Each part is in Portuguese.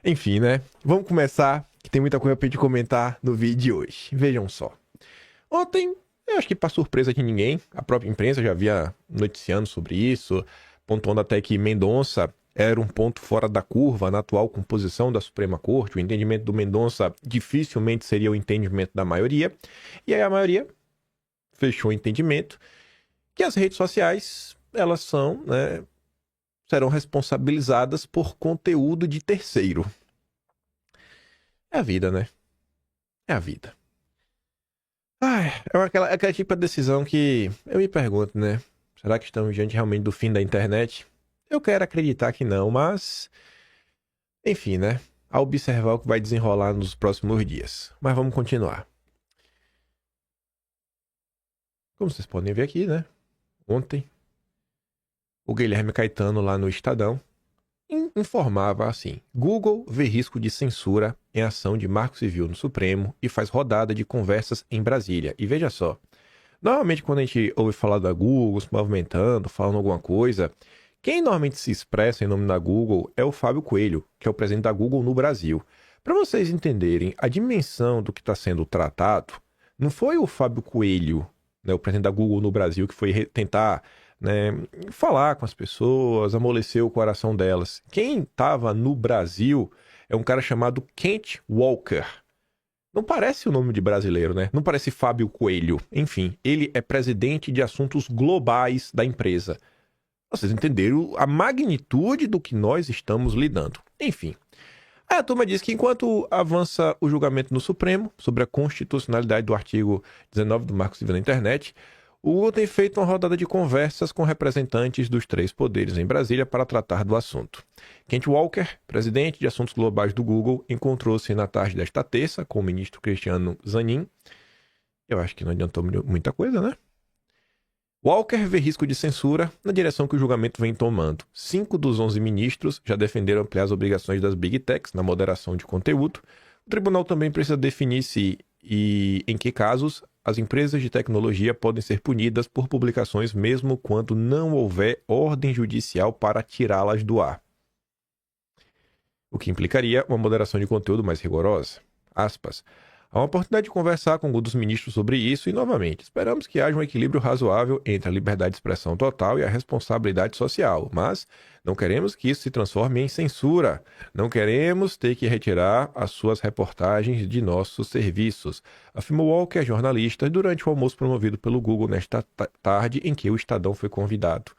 Enfim, né? Vamos começar, que tem muita coisa pra gente comentar no vídeo de hoje. Vejam só. Ontem, eu acho que para surpresa de ninguém, a própria imprensa já havia noticiando sobre isso, pontuando até que Mendonça era um ponto fora da curva na atual composição da Suprema Corte. O entendimento do Mendonça dificilmente seria o entendimento da maioria. E aí a maioria fechou o entendimento que as redes sociais, elas são, né, serão responsabilizadas por conteúdo de terceiro. É a vida, né? É a vida. Ai, aquela tipo de decisão que eu me pergunto, né? Será que estamos diante realmente do fim da internet? Eu quero acreditar que não, mas... Enfim, né? A observar o que vai desenrolar nos próximos dias. Mas vamos continuar. Como vocês podem ver aqui, né? Ontem, o Guilherme Caetano lá no Estadão informava assim: Google vê risco de censura em ação de Marco Civil no Supremo e faz rodada de conversas em Brasília. E veja só, normalmente quando a gente ouve falar da Google se movimentando, falando alguma coisa, quem normalmente se expressa em nome da Google é o Fábio Coelho, que é o presidente da Google no Brasil. Para vocês entenderem a dimensão do que está sendo tratado, não foi o Fábio Coelho, né, o presidente da Google no Brasil, que foi tentar, né, falar com as pessoas, amolecer o coração delas. Quem estava no Brasil é um cara chamado Kent Walker. Não parece o nome de brasileiro, né? Não parece Fábio Coelho. Enfim, ele é presidente de assuntos globais da empresa. Vocês entenderam a magnitude do que nós estamos lidando. Enfim, a turma diz que enquanto avança o julgamento no Supremo sobre a constitucionalidade do artigo 19 do Marco Civil da Internet, o Google tem feito uma rodada de conversas com representantes dos três poderes em Brasília para tratar do assunto. Kent Walker, presidente de assuntos globais do Google, encontrou-se na tarde desta terça com o ministro Cristiano Zanin. Eu acho que não adiantou muita coisa, né? Walker vê risco de censura na direção que o julgamento vem tomando. 5 dos 11 ministros já defenderam ampliar as obrigações das Big Techs na moderação de conteúdo. O tribunal também precisa definir se e em que casos as empresas de tecnologia podem ser punidas por publicações mesmo quando não houver ordem judicial para tirá-las do ar. O que implicaria uma moderação de conteúdo mais rigorosa. Aspas. Há uma oportunidade de conversar com algum dos ministros sobre isso e, novamente, esperamos que haja um equilíbrio razoável entre a liberdade de expressão total e a responsabilidade social, mas não queremos que isso se transforme em censura. Não queremos ter que retirar as suas reportagens de nossos serviços, afirmou Walker, jornalista, durante o almoço promovido pelo Google nesta tarde em que o Estadão foi convidado.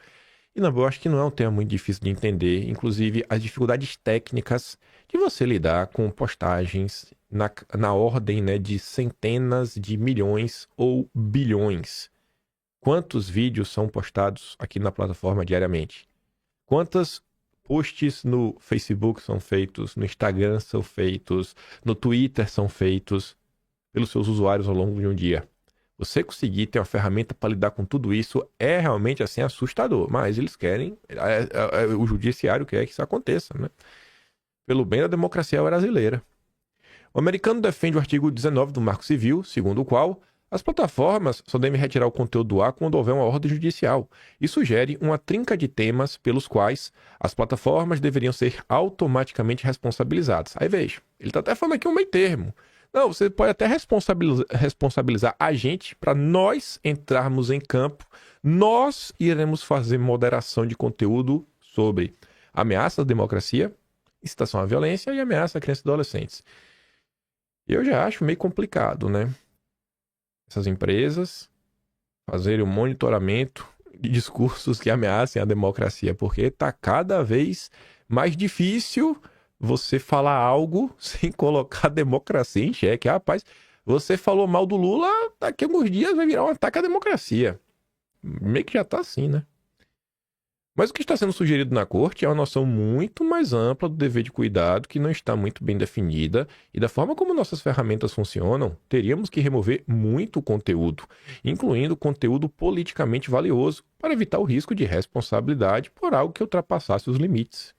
E, não, eu acho que não é um tema muito difícil de entender, inclusive as dificuldades técnicas de você lidar com postagens na ordem, né, de centenas de milhões ou bilhões. Quantos vídeos são postados aqui na plataforma diariamente? Quantos posts no Facebook são feitos, no Instagram são feitos, no Twitter são feitos pelos seus usuários ao longo de um dia? Você conseguir ter uma ferramenta para lidar com tudo isso é realmente assim assustador, mas eles querem, o judiciário quer que isso aconteça, né? Pelo bem da democracia brasileira. O americano defende o artigo 19 do Marco Civil, segundo o qual as plataformas só devem retirar o conteúdo do ar quando houver uma ordem judicial, e sugere uma trinca de temas pelos quais as plataformas deveriam ser automaticamente responsabilizadas. Aí veja, ele está até falando aqui um meio termo. Não, você pode até responsabilizar a gente para nós entrarmos em campo. Nós iremos fazer moderação de conteúdo sobre ameaça à democracia, incitação à violência e ameaça a crianças e adolescentes. Eu já acho meio complicado, né? Essas empresas fazerem um monitoramento de discursos que ameacem a democracia, porque está cada vez mais difícil você falar algo sem colocar a democracia em xeque. Rapaz, você falou mal do Lula, daqui a alguns dias vai virar um ataque à democracia. Meio que já tá assim, né? Mas o que está sendo sugerido na corte é uma noção muito mais ampla do dever de cuidado que não está muito bem definida, e da forma como nossas ferramentas funcionam, teríamos que remover muito conteúdo, incluindo conteúdo politicamente valioso, para evitar o risco de responsabilidade por algo que ultrapassasse os limites.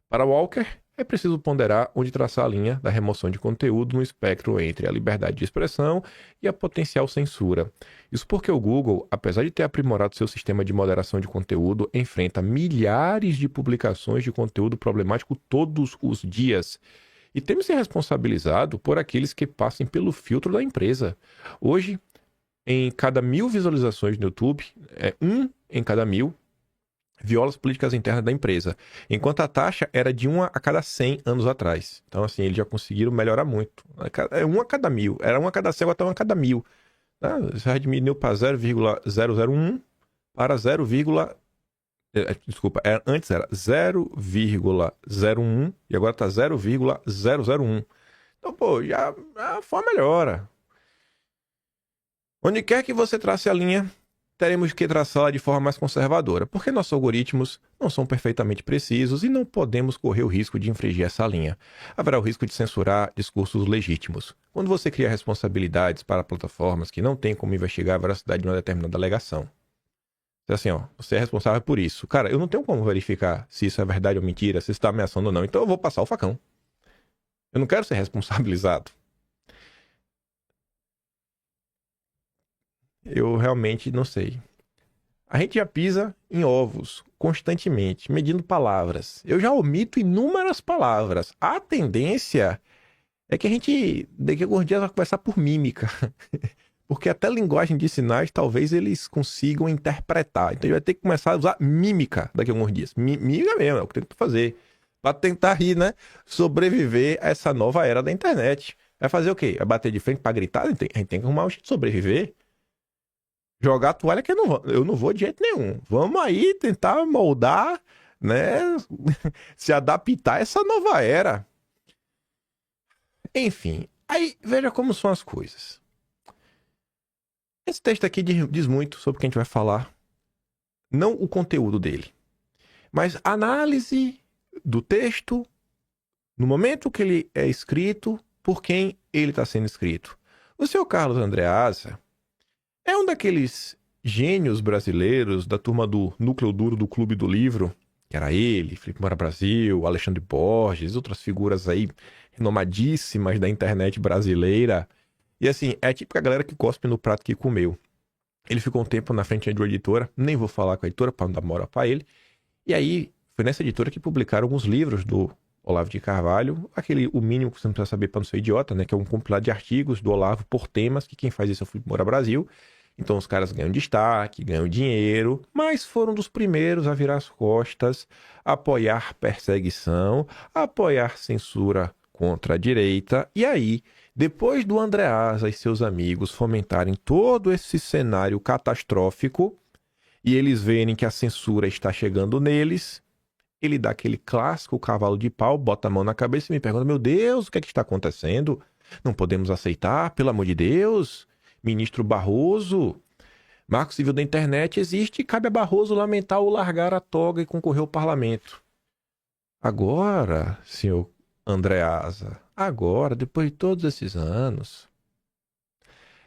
Para Walker, é preciso ponderar onde traçar a linha da remoção de conteúdo no espectro entre a liberdade de expressão e a potencial censura. Isso porque o Google, apesar de ter aprimorado seu sistema de moderação de conteúdo, enfrenta milhares de publicações de conteúdo problemático todos os dias. E temos se responsabilizado por aqueles que passem pelo filtro da empresa. Hoje, em cada 1.000 visualizações no YouTube, um em cada 1.000 viola as políticas internas da empresa, enquanto a taxa era de 1 a cada 100 anos atrás. Então, assim, eles já conseguiram melhorar muito. É 1 a cada 1.000. Era 1 a cada 100, agora está 1 a cada 1.000. Tá? Já diminuiu para 0,001 para 0, desculpa, antes era 0,01 e agora está 0,001. Então, pô, já foi uma melhora. Onde quer que você trace a linha, teremos que traçá-la de forma mais conservadora, porque nossos algoritmos não são perfeitamente precisos e não podemos correr o risco de infringir essa linha. Haverá o risco de censurar discursos legítimos. Quando você cria responsabilidades para plataformas que não têm como investigar a veracidade de uma determinada alegação. Então, assim, você é responsável por isso. Cara, eu não tenho como verificar se isso é verdade ou mentira, se está ameaçando ou não, então eu vou passar o facão. Eu não quero ser responsabilizado. Eu realmente não sei. A gente já pisa em ovos constantemente, medindo palavras. Eu já omito inúmeras palavras. A tendência é que a gente, daqui a alguns dias, vai conversar por mímica. Porque até linguagem de sinais, talvez eles consigam interpretar. Então, a gente vai ter que começar a usar mímica daqui a alguns dias. Mímica mesmo, é o que eu tento fazer. Para tentar rir, né? Sobreviver a essa nova era da internet. Vai fazer o quê? Vai bater de frente para gritar? A gente tem que arrumar um jeito de sobreviver. Jogar a toalha que eu não vou de jeito nenhum. Vamos aí tentar moldar, né? Se adaptar a essa nova era. Enfim, aí veja como são as coisas. Esse texto aqui diz muito sobre o que a gente vai falar. Não o conteúdo dele, mas a análise do texto no momento que ele é escrito, por quem ele está sendo escrito. O seu Carlos Andreasa é um daqueles gênios brasileiros da turma do núcleo duro do Clube do Livro, que era ele, Felipe Moura Brasil, Alexandre Borges, outras figuras aí renomadíssimas da internet brasileira. E assim, é a típica galera que cospe no prato que comeu. Ele ficou um tempo na frente de uma editora, nem vou falar com a editora para não dar moral para ele. E aí, foi nessa editora que publicaram alguns livros do Olavo de Carvalho, o mínimo que você não precisa saber para não ser idiota, né? Que é um compilado de artigos do Olavo por temas, que quem faz isso é o Felipe Moura Brasil. Então os caras ganham destaque, ganham dinheiro, mas foram dos primeiros a virar as costas, a apoiar perseguição, a apoiar censura contra a direita. E aí, depois do Andreasa e seus amigos fomentarem todo esse cenário catastrófico, e eles verem que a censura está chegando neles, ele dá aquele clássico cavalo de pau, bota a mão na cabeça e me pergunta: meu Deus, o que é que está acontecendo? Não podemos aceitar, pelo amor de Deus. Ministro Barroso, Marco Civil da Internet existe e cabe a Barroso lamentar ou largar a toga e concorrer ao parlamento. Agora, senhor Andreasa, agora, depois de todos esses anos,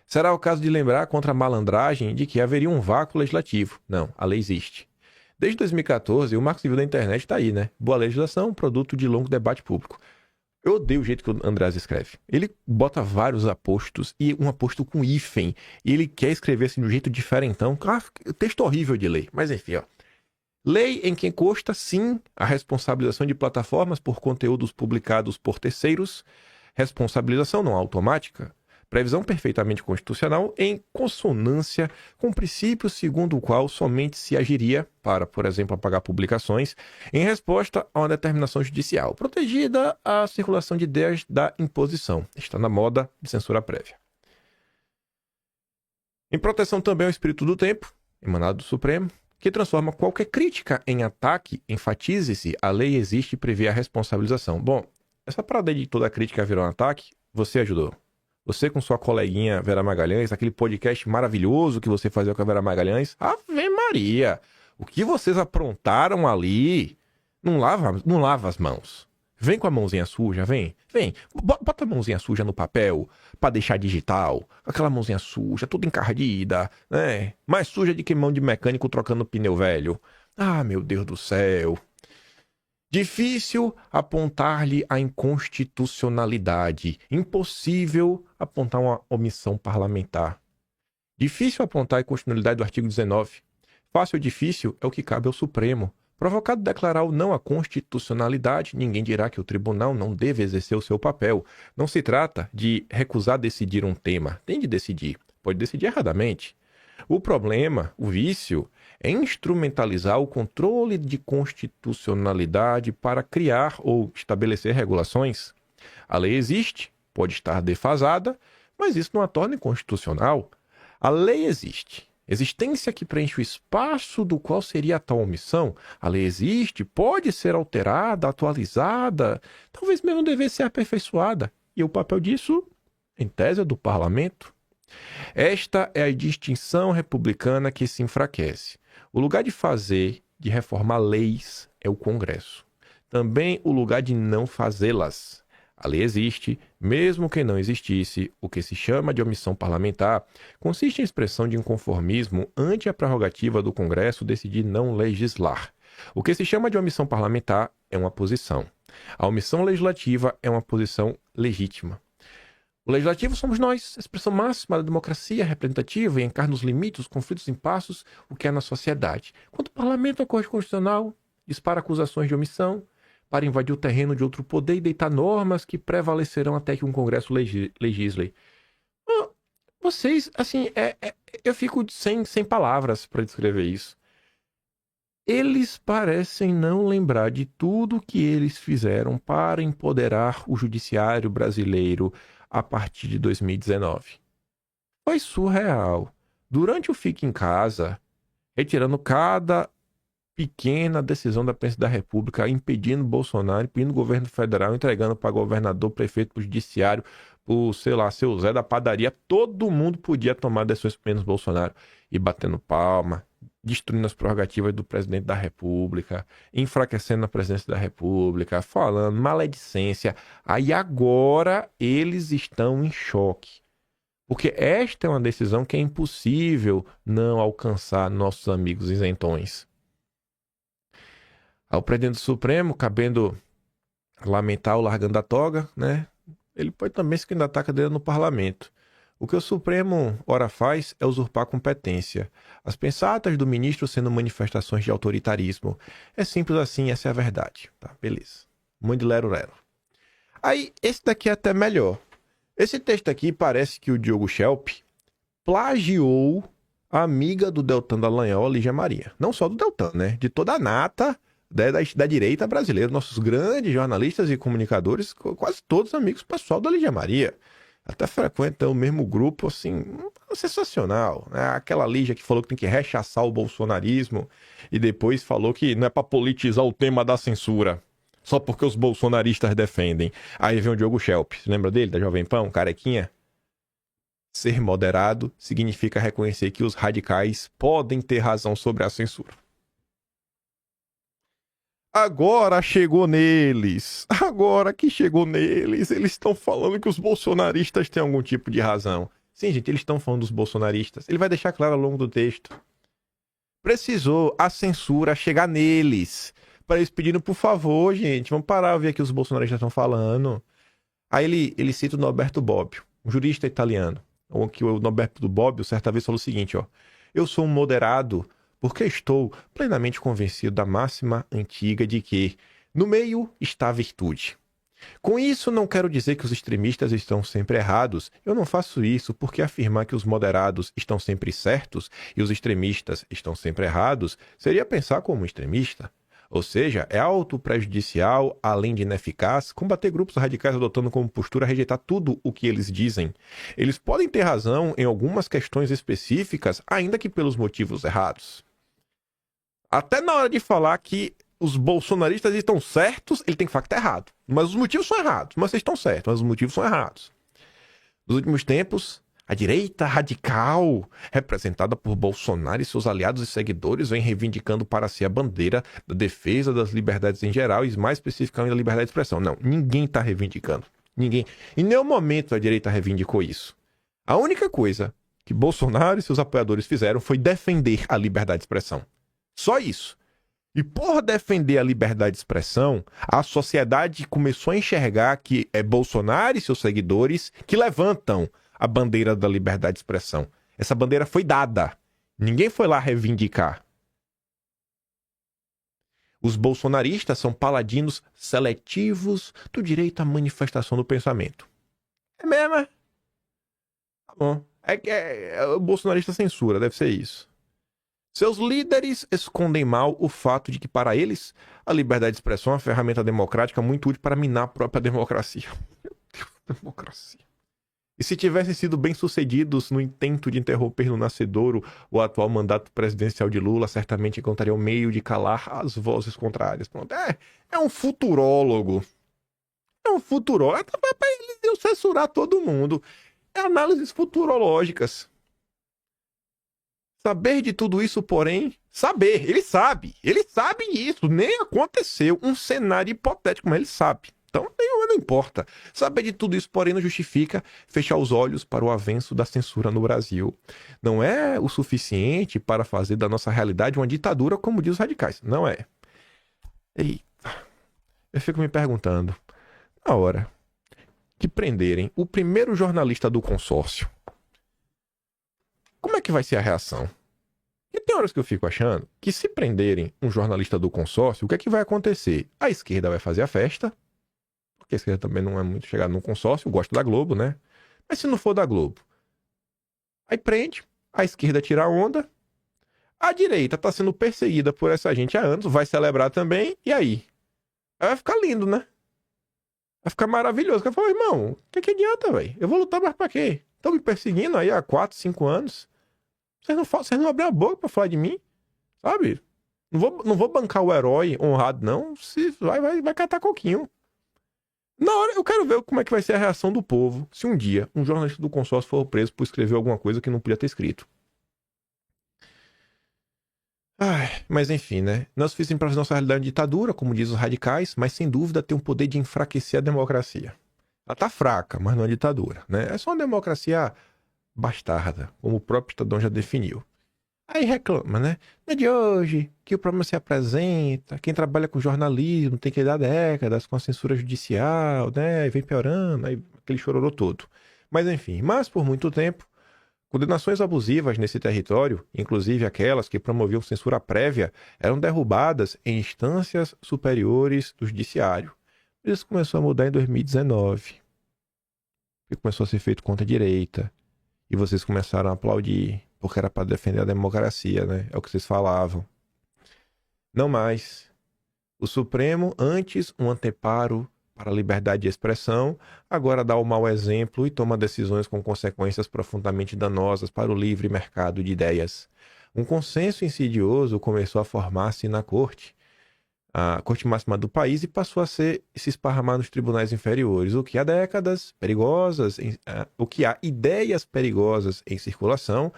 será o caso de lembrar contra a malandragem de que haveria um vácuo legislativo. Não, a lei existe. Desde 2014, o Marco Civil da Internet está aí, né? Boa legislação, produto de longo debate público. Eu odeio o jeito que o Andreasa escreve. Ele bota vários apostos e um aposto com hífen. E ele quer escrever assim de um jeito diferentão. Texto horrível de ler. Mas enfim, ó. Lei em que consta, sim, a responsabilização de plataformas por conteúdos publicados por terceiros. Responsabilização não automática. Previsão perfeitamente constitucional em consonância com o princípio segundo o qual somente se agiria para, por exemplo, apagar publicações em resposta a uma determinação judicial, protegida a circulação de ideias da imposição. Está na moda de censura prévia. Em proteção também ao espírito do tempo, emanado do Supremo, que transforma qualquer crítica em ataque, enfatize-se, a lei existe e prevê a responsabilização. Bom, essa parada de toda crítica virou um ataque, você ajudou. Você com sua coleguinha Vera Magalhães, aquele podcast maravilhoso que você fazia com a Vera Magalhães. Ave Maria! O que vocês aprontaram ali? Não lava as mãos. Vem com a mãozinha suja, vem. Bota a mãozinha suja no papel pra deixar digital. Aquela mãozinha suja, toda encardida, né? Mais suja do que mão de mecânico trocando pneu velho. Ah, meu Deus do céu. Difícil apontar-lhe a inconstitucionalidade. Impossível apontar uma omissão parlamentar. Difícil apontar a inconstitucionalidade do artigo 19. Fácil ou difícil é o que cabe ao Supremo. Provocado declarar ou não a constitucionalidade, ninguém dirá que o tribunal não deve exercer o seu papel. Não se trata de recusar decidir um tema. Tem de decidir. Pode decidir erradamente. O problema, o vício, é instrumentalizar o controle de constitucionalidade para criar ou estabelecer regulações. A lei existe, pode estar defasada, mas isso não a torna inconstitucional. A lei existe. Existência que preenche o espaço do qual seria a tal omissão. A lei existe, pode ser alterada, atualizada, talvez mesmo devesse ser aperfeiçoada. E o papel disso, em tese, é do parlamento. Esta é a distinção republicana que se enfraquece. O lugar de fazer, de reformar leis, é o Congresso. Também o lugar de não fazê-las. A lei existe, mesmo que não existisse. O que se chama de omissão parlamentar consiste em expressão de inconformismo ante a prerrogativa do Congresso decidir não legislar. O que se chama de omissão parlamentar é uma posição. A omissão legislativa é uma posição legítima. O legislativo somos nós, a expressão máxima da democracia representativa e encarna os limites, os conflitos, os impassos, o que há na sociedade. Quanto o parlamento é a Corte Constitucional, dispara acusações de omissão para invadir o terreno de outro poder e deitar normas que prevalecerão até que um Congresso legisle. Vocês, assim, eu fico sem palavras para descrever isso. Eles parecem não lembrar de tudo que eles fizeram para empoderar o judiciário brasileiro a partir de 2019. Foi surreal. Durante o Fique em Casa, retirando cada pequena decisão da Presidência da República, impedindo Bolsonaro, impedindo o governo federal, entregando para governador, prefeito, para o judiciário, para, sei lá, seu Zé da padaria, todo mundo podia tomar decisões menos Bolsonaro. E batendo palma, destruindo as prerrogativas do presidente da República, enfraquecendo a presidência da República, falando maledicência. Aí agora eles estão em choque. Porque esta é uma decisão que é impossível não alcançar nossos amigos isentões. Ao presidente do Supremo, cabendo lamentar o largando a toga, né? Ele pode também se candidatar à cadeira no parlamento. O que o Supremo, ora, faz é usurpar a competência. As pensatas do ministro sendo manifestações de autoritarismo. É simples assim, essa é a verdade. Tá, beleza. Muito lero-lero. Aí, esse daqui é até melhor. Esse texto aqui parece que o Diogo Schelp plagiou a amiga do Deltan Dallagnol, Lígia Maria. Não só do Deltan, né? De toda a nata da direita brasileira. Nossos grandes jornalistas e comunicadores, quase todos amigos pessoal da Lígia Maria. Até frequentam o mesmo grupo, assim, sensacional. Né? Aquela Lígia que falou que tem que rechaçar o bolsonarismo e depois falou que não é para politizar o tema da censura, só porque os bolsonaristas defendem. Aí vem o Diogo Schelp, você lembra dele, da Jovem Pan, carequinha? Ser moderado significa reconhecer que os radicais podem ter razão sobre a censura. Agora chegou neles. Agora que chegou neles, eles estão falando que os bolsonaristas têm algum tipo de razão. Sim, gente, eles estão falando dos bolsonaristas. Ele vai deixar claro ao longo do texto. Precisou a censura chegar neles. Para eles pedindo, por favor, gente, vamos parar de ver o que os bolsonaristas estão falando. Aí ele cita o Norberto Bobbio, um jurista italiano. Que o Norberto Bobbio, certa vez, falou o seguinte, ó. Eu sou um moderado porque estou plenamente convencido da máxima antiga de que no meio está a virtude. Com isso, não quero dizer que os extremistas estão sempre errados. Eu não faço isso porque afirmar que os moderados estão sempre certos e os extremistas estão sempre errados seria pensar como um extremista. Ou seja, é autoprejudicial, além de ineficaz, combater grupos radicais adotando como postura rejeitar tudo o que eles dizem. Eles podem ter razão em algumas questões específicas, ainda que pelos motivos errados. Até na hora de falar que os bolsonaristas estão certos, ele tem que falar que está errado. Mas os motivos são errados. Mas vocês estão certos, mas os motivos são errados. Nos últimos tempos, a direita radical, representada por Bolsonaro e seus aliados e seguidores, vem reivindicando para si a bandeira da defesa das liberdades em geral e mais especificamente da liberdade de expressão. Não, ninguém está reivindicando. Ninguém. Em nenhum momento a direita reivindicou isso. A única coisa que Bolsonaro e seus apoiadores fizeram foi defender a liberdade de expressão. Só isso. E por defender a liberdade de expressão, a sociedade começou a enxergar que é Bolsonaro e seus seguidores que levantam a bandeira da liberdade de expressão. Essa bandeira foi dada. Ninguém foi lá reivindicar. Os bolsonaristas são paladinos seletivos do direito à manifestação do pensamento. É mesmo, é? Tá bom. O bolsonarista censura, deve ser isso. Seus líderes escondem mal o fato de que, para eles, a liberdade de expressão é uma ferramenta democrática muito útil para minar a própria democracia. Meu Deus, democracia. E se tivessem sido bem-sucedidos no intento de interromper no nascedouro o atual mandato presidencial de Lula, certamente encontrariam meio de calar as vozes contrárias. Pronto. É um futurólogo. É um futurólogo. Eles iam censurar todo mundo. É análises futurológicas. Saber de tudo isso, porém, ele sabe isso, nem aconteceu, um cenário hipotético, mas ele sabe. Então, não importa. Saber de tudo isso, porém, não justifica fechar os olhos para o avanço da censura no Brasil. Não é o suficiente para fazer da nossa realidade uma ditadura, como diz os radicais. Não é. Eita. Eu fico me perguntando, na hora que prenderem o primeiro jornalista do consórcio, como é que vai ser a reação? E tem horas que eu fico achando que, se prenderem um jornalista do consórcio, o que é que vai acontecer? A esquerda vai fazer a festa, porque a esquerda também não é muito chegada no consórcio, gosta da Globo, né? Mas se não for da Globo, aí prende, a esquerda tira a onda, a direita tá sendo perseguida por essa gente há anos, vai celebrar também, e aí? Aí vai ficar lindo, né? Vai ficar maravilhoso. Eu falo, irmão, o que adianta, velho? Eu vou lutar mais pra quê? Estão me perseguindo aí há 4, 5 anos. Vocês não abrem a boca pra falar de mim, sabe? Não vou bancar o herói honrado, não. Se vai catar coquinho. Na hora, eu quero ver como é que vai ser a reação do povo se um dia um jornalista do consórcio for preso por escrever alguma coisa que não podia ter escrito. Mas enfim, né? Nós fizemos para nossa realidade de ditadura, como dizem os radicais, mas sem dúvida tem o poder de enfraquecer a democracia. Ela tá fraca, mas não é ditadura, né? É só uma democracia bastarda, como o próprio Estadão já definiu. Aí reclama, né? Não é de hoje que o problema se apresenta, quem trabalha com jornalismo tem que dar décadas com a censura judicial, né? E vem piorando, aí aquele chororô todo. Mas enfim, por muito tempo, condenações abusivas nesse território, inclusive aquelas que promoviam censura prévia, eram derrubadas em instâncias superiores do judiciário. Isso começou a mudar em 2019, e começou a ser feito contra a direita. E vocês começaram a aplaudir, porque era para defender a democracia, né? É o que vocês falavam. Não mais. O Supremo, antes um anteparo para a liberdade de expressão, agora dá o mau exemplo e toma decisões com consequências profundamente danosas para o livre mercado de ideias. Um consenso insidioso começou a formar-se na corte, a corte máxima do país, e passou a se esparramar nos tribunais inferiores, o que há décadas perigosas, o que há ideias perigosas em circulação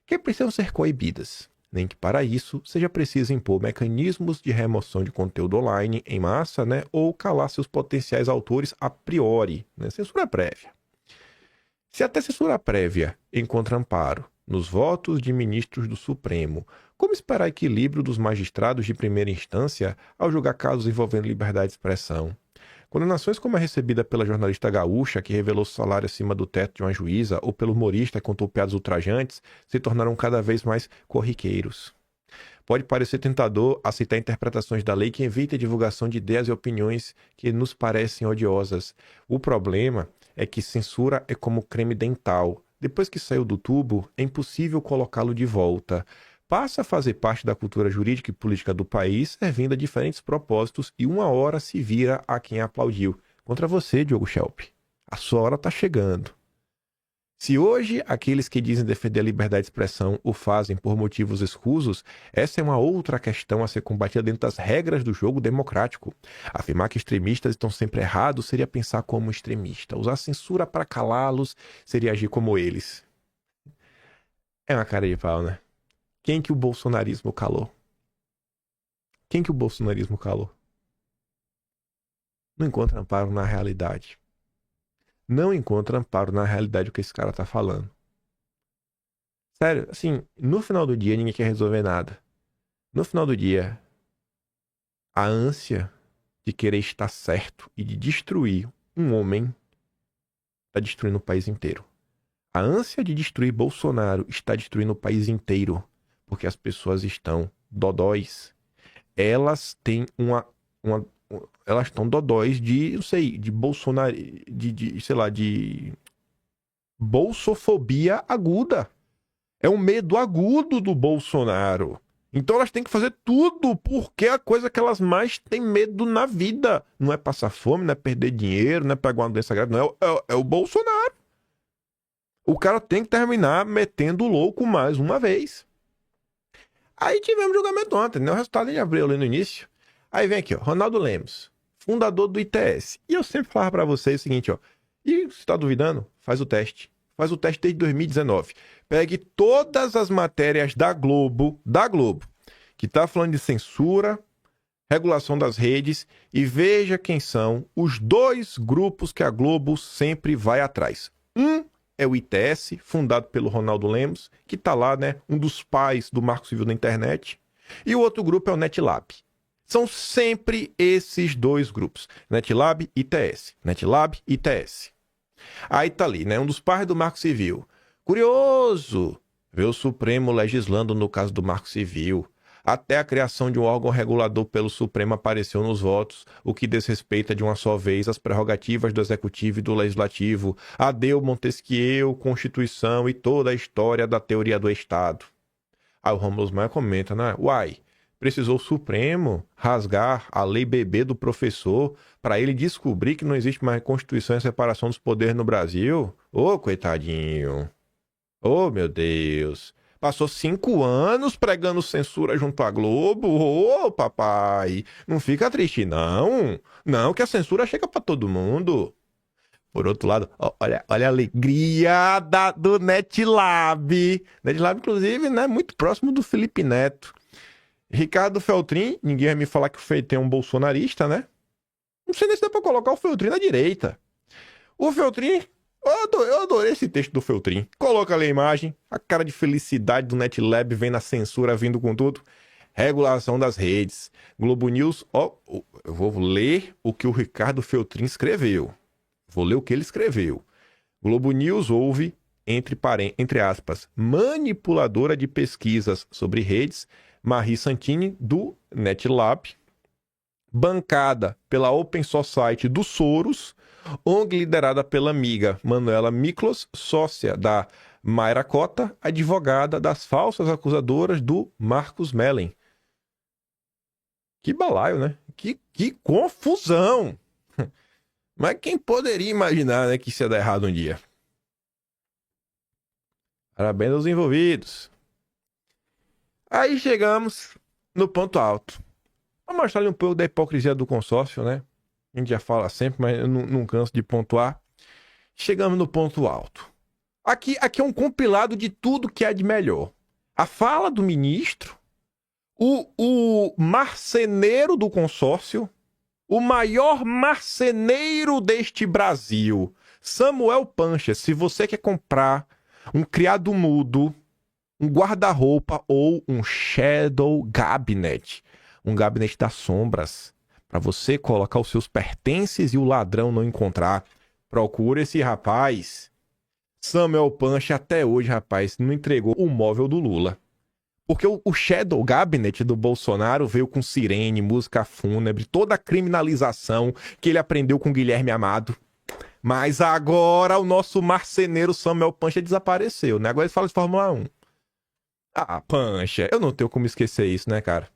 que precisam ser coibidas. Nem que para isso seja preciso impor mecanismos de remoção de conteúdo online em massa, né, ou calar seus potenciais autores a priori, né, censura prévia. Se até censura prévia encontra amparo nos votos de ministros do Supremo, como esperar equilíbrio dos magistrados de primeira instância ao julgar casos envolvendo liberdade de expressão? Condenações como a recebida pela jornalista gaúcha, que revelou salário acima do teto de uma juíza, ou pelo humorista que contou piadas ultrajantes, se tornaram cada vez mais corriqueiros. Pode parecer tentador aceitar interpretações da lei que evitem a divulgação de ideias e opiniões que nos parecem odiosas. O problema é que censura é como creme dental. Depois que saiu do tubo, é impossível colocá-lo de volta. Passa a fazer parte da cultura jurídica e política do país, servindo a diferentes propósitos, e uma hora se vira a quem aplaudiu. Contra você, Diogo Schelp. A sua hora está chegando. Se hoje aqueles que dizem defender a liberdade de expressão o fazem por motivos escusos, essa é uma outra questão a ser combatida dentro das regras do jogo democrático. Afirmar que extremistas estão sempre errados seria pensar como extremista. Usar censura para calá-los seria agir como eles. É uma cara de pau, né? Quem que o bolsonarismo calou? Quem que o bolsonarismo calou? Não encontra amparo na realidade. Não encontra amparo na realidade o que esse cara tá falando. Sério, assim, no final do dia ninguém quer resolver nada. No final do dia, A ânsia de querer estar certo e de destruir um homem está destruindo o país inteiro. A ânsia de destruir Bolsonaro está destruindo o país inteiro, porque as pessoas estão dodóis. Elas têm elas estão dodóis de, não sei, de Bolsonaro, sei lá, de bolsofobia aguda. É um medo agudo do Bolsonaro. Então elas têm que fazer tudo, porque é a coisa que elas mais têm medo na vida. Não é passar fome, não é perder dinheiro, não é pegar uma doença grave, não é o Bolsonaro. O cara tem que terminar metendo o louco mais uma vez. Aí tivemos julgamento ontem, né? O resultado a gente abriu ali no início. Aí vem aqui, ó, Ronaldo Lemos, fundador do ITS. E eu sempre falava pra vocês o seguinte, ó. E se tá duvidando, faz o teste. Faz o teste desde 2019. Pegue todas as matérias da Globo, que tá falando de censura, regulação das redes, e veja quem são os dois grupos que a Globo sempre vai atrás. Um é o ITS, fundado pelo Ronaldo Lemos, que tá lá, né, um dos pais do Marco Civil da Internet. E o outro grupo é o NetLab. São sempre esses dois grupos. NetLab, ITS. NetLab, ITS. Aí tá ali, né? Um dos pais do Marco Civil. Curioso ver o Supremo legislando no caso do Marco Civil. Até a criação de um órgão regulador pelo Supremo apareceu nos votos, o que desrespeita de uma só vez as prerrogativas do Executivo e do Legislativo. Adeu Montesquieu, Constituição e toda a história da teoria do Estado. Aí o Rômulo Maia comenta, né? Uai, precisou o Supremo rasgar a lei bebê do professor para ele descobrir que não existe mais Constituição e separação dos poderes no Brasil? Ô, coitadinho. Ô, meu Deus. Passou 5 anos pregando censura junto à Globo. Ô, papai. Não fica triste, não. Não, que a censura chega para todo mundo. Por outro lado, olha a alegria do NetLab. NetLab, inclusive, né, muito próximo do Felipe Neto. Ricardo Feltrin, ninguém vai me falar que o Feltrin é um bolsonarista, né? Não sei nem se dá pra colocar o Feltrin na direita. O Feltrin, eu adorei esse texto do Feltrin. Coloca ali a imagem, a cara de felicidade do NetLab vem na censura, vindo com tudo. Regulação das redes. Globo News, eu vou ler o que o Ricardo Feltrin escreveu. Vou ler o que ele escreveu. Globo News houve, entre aspas, manipuladora de pesquisas sobre redes, Marie Santini, do NetLab, bancada pela Open Society do Soros, ONG liderada pela amiga Manuela Miklos, sócia da Mayra Cota, advogada das falsas acusadoras do Marcos Mellen. Que balaio, né? Que confusão! Mas quem poderia imaginar, né, que isso ia dar errado um dia? Parabéns aos envolvidos. Aí chegamos no ponto alto. Vou mostrar ali um pouco da hipocrisia do consórcio, né? A gente já fala sempre, mas eu não canso de pontuar. Chegamos no ponto alto. Aqui é um compilado de tudo que há de melhor. A fala do ministro, o marceneiro do consórcio, o maior marceneiro deste Brasil, Samuel Pancha. Se você quer comprar um criado mudo, um guarda-roupa ou um shadow cabinet, um gabinete das sombras, para você colocar os seus pertences e o ladrão não encontrar, procura esse rapaz. Samuel Pancha até hoje, rapaz, não entregou o móvel do Lula. Porque o Shadow Cabinet do Bolsonaro veio com sirene, música fúnebre, toda a criminalização que ele aprendeu com Guilherme Amado. Mas agora o nosso marceneiro Samuel Pancha desapareceu, né? Agora ele fala de Fórmula 1. Ah, Pancha, eu não tenho como esquecer isso, né, cara?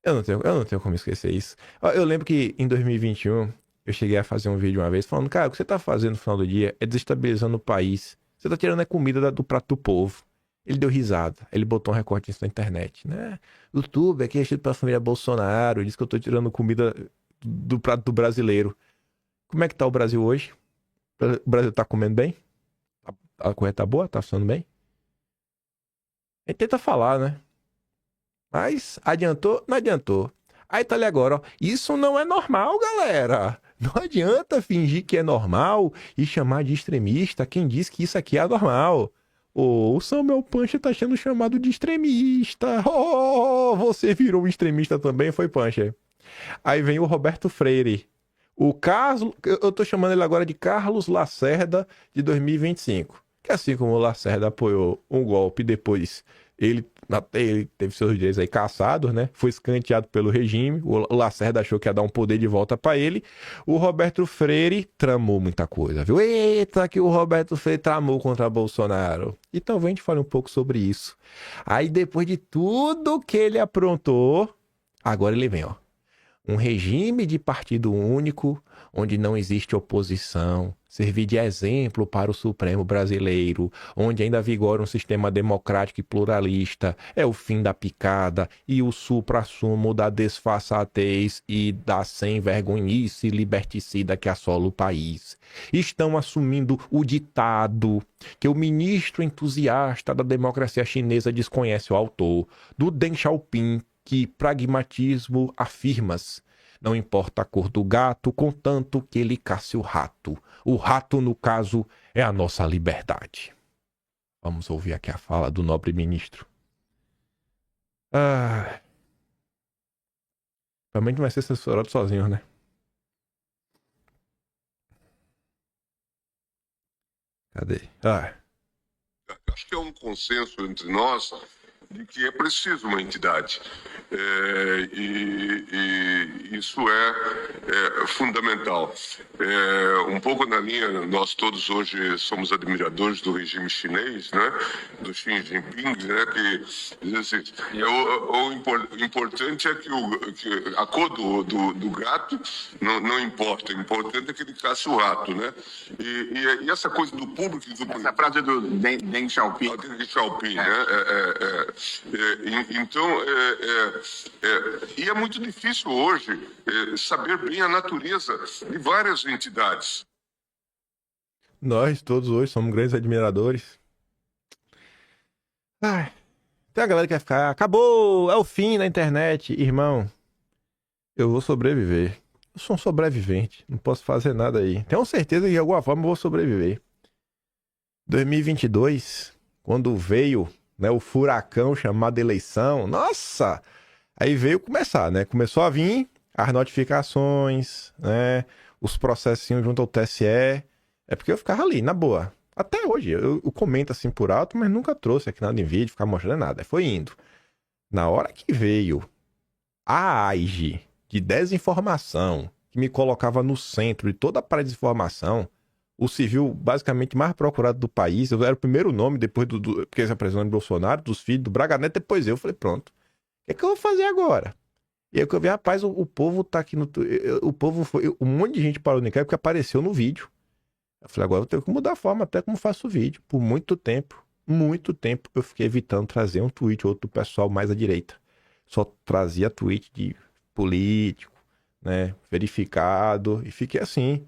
Eu não tenho como esquecer isso. Eu lembro que em 2021 eu cheguei a fazer um vídeo uma vez falando, cara, o que você tá fazendo no final do dia é desestabilizando o país. Você tá tirando a comida do prato do povo. Ele deu risada. Ele botou um recorte disso na internet, né? YouTube aqui é cheio pra família Bolsonaro. Diz que eu tô tirando comida do prato do brasileiro. Como é que tá o Brasil hoje? O Brasil tá comendo bem? A corrida tá boa? Tá funcionando bem? A gente tenta falar, né? Mas adiantou? Não adiantou. Aí tá ali agora, ó. Isso não é normal, galera. Não adianta fingir que é normal e chamar de extremista quem diz que isso aqui é normal. O Samuel Pancha tá sendo chamado de extremista. Oh, você virou um extremista também, foi, Pancha? Aí vem o Roberto Freire. O Carlos, eu tô chamando ele agora de Carlos Lacerda de 2025. Que assim como o Lacerda apoiou um golpe, depois ele teve seus direitos aí caçados, né? Foi escanteado pelo regime. O Lacerda achou que ia dar um poder de volta pra ele. O Roberto Freire tramou muita coisa, viu? Eita, que o Roberto Freire tramou contra Bolsonaro. Então, a gente fala um pouco sobre isso. Aí, depois de tudo que ele aprontou, agora ele vem, ó. Um regime de partido único, onde não existe oposição, servir de exemplo para o Supremo brasileiro, onde ainda vigora um sistema democrático e pluralista, é o fim da picada e o suprassumo da desfaçatez e da sem-vergonhice liberticida que assola o país. Estão assumindo o ditado que o ministro entusiasta da democracia chinesa desconhece o autor, do Deng Xiaoping, que pragmatismo afirmas. Não importa a cor do gato, contanto que ele casse o rato. O rato, no caso, é a nossa liberdade. Vamos ouvir aqui a fala do nobre ministro. Realmente vai ser censurado sozinho, né? Cadê? Acho que é um consenso entre nós de que é preciso uma entidade. E isso é fundamental. Um pouco na linha, nós todos hoje somos admiradores do regime chinês, né? Do Xi Jinping, né? Que diz assim, o importante é que a cor do gato não importa, o importante é que ele caça o rato, né? E essa coisa do público... Essa frase do Deng Xiaoping. Deng Xiaoping, né? Então, e é muito difícil hoje saber bem a natureza de várias entidades. Nós todos hoje somos grandes admiradores. Tem a galera que vai ficar, acabou, é o fim da internet. Irmão, eu vou sobreviver. Eu sou um sobrevivente, não posso fazer nada aí. Tenho certeza que de alguma forma eu vou sobreviver. 2022, quando veio, né, o furacão chamado eleição, nossa! Aí veio começar, né? Começou a vir as notificações, né? Os processinhos junto ao TSE. É porque eu ficava ali, na boa. Até hoje, eu comento assim por alto, mas nunca trouxe aqui nada em vídeo, ficar mostrando nada. Foi indo. Na hora que veio a AIGE de desinformação, que me colocava no centro de toda a desinformação, o civil basicamente mais procurado do país, eu era o primeiro nome depois porque se apresentou Bolsonaro, dos filhos, do Braga Neto, depois eu falei, pronto. O que eu vou fazer agora? E aí que eu vi, rapaz, o povo tá aqui no... O povo foi... Um monte de gente parou no porque apareceu no vídeo. Eu falei, agora eu tenho que mudar a forma até como faço o vídeo. Por muito tempo, eu fiquei evitando trazer um tweet ou outro do pessoal mais à direita. Só trazia tweet de político, né, verificado, e fiquei assim.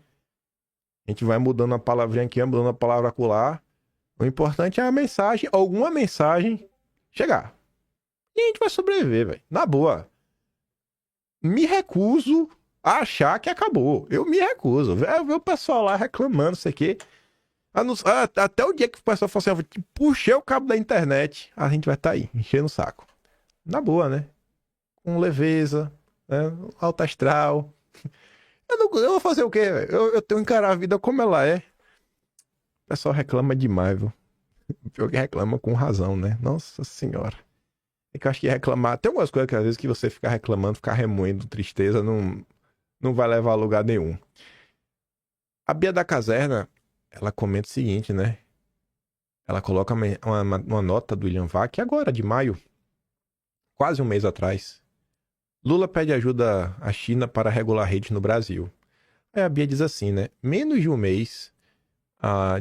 A gente vai mudando a palavrinha aqui, mudando a palavra acolá. O importante é a mensagem, alguma mensagem chegar. E a gente vai sobreviver, velho. Na boa. Me recuso a achar que acabou. Eu me recuso. Ver o pessoal lá reclamando, isso aqui. Até o dia que o pessoal fala assim, puxei o cabo da internet, a gente vai estar aí, enchendo o saco. Na boa, né? Com leveza, né? Alto astral. Eu vou fazer o quê, velho? Eu tenho que encarar a vida como ela é. O pessoal reclama demais, viu? Pior que reclama com razão, né? Nossa senhora. É que eu acho que reclamar... Tem algumas coisas que às vezes que você ficar reclamando, ficar remoendo tristeza, não vai levar a lugar nenhum. A Bia da Caserna, ela comenta o seguinte, né? Ela coloca uma nota do William Vac, agora, de maio, quase um mês atrás. Lula pede ajuda à China para regular redes no Brasil. Aí a Bia diz assim, né? Menos de um mês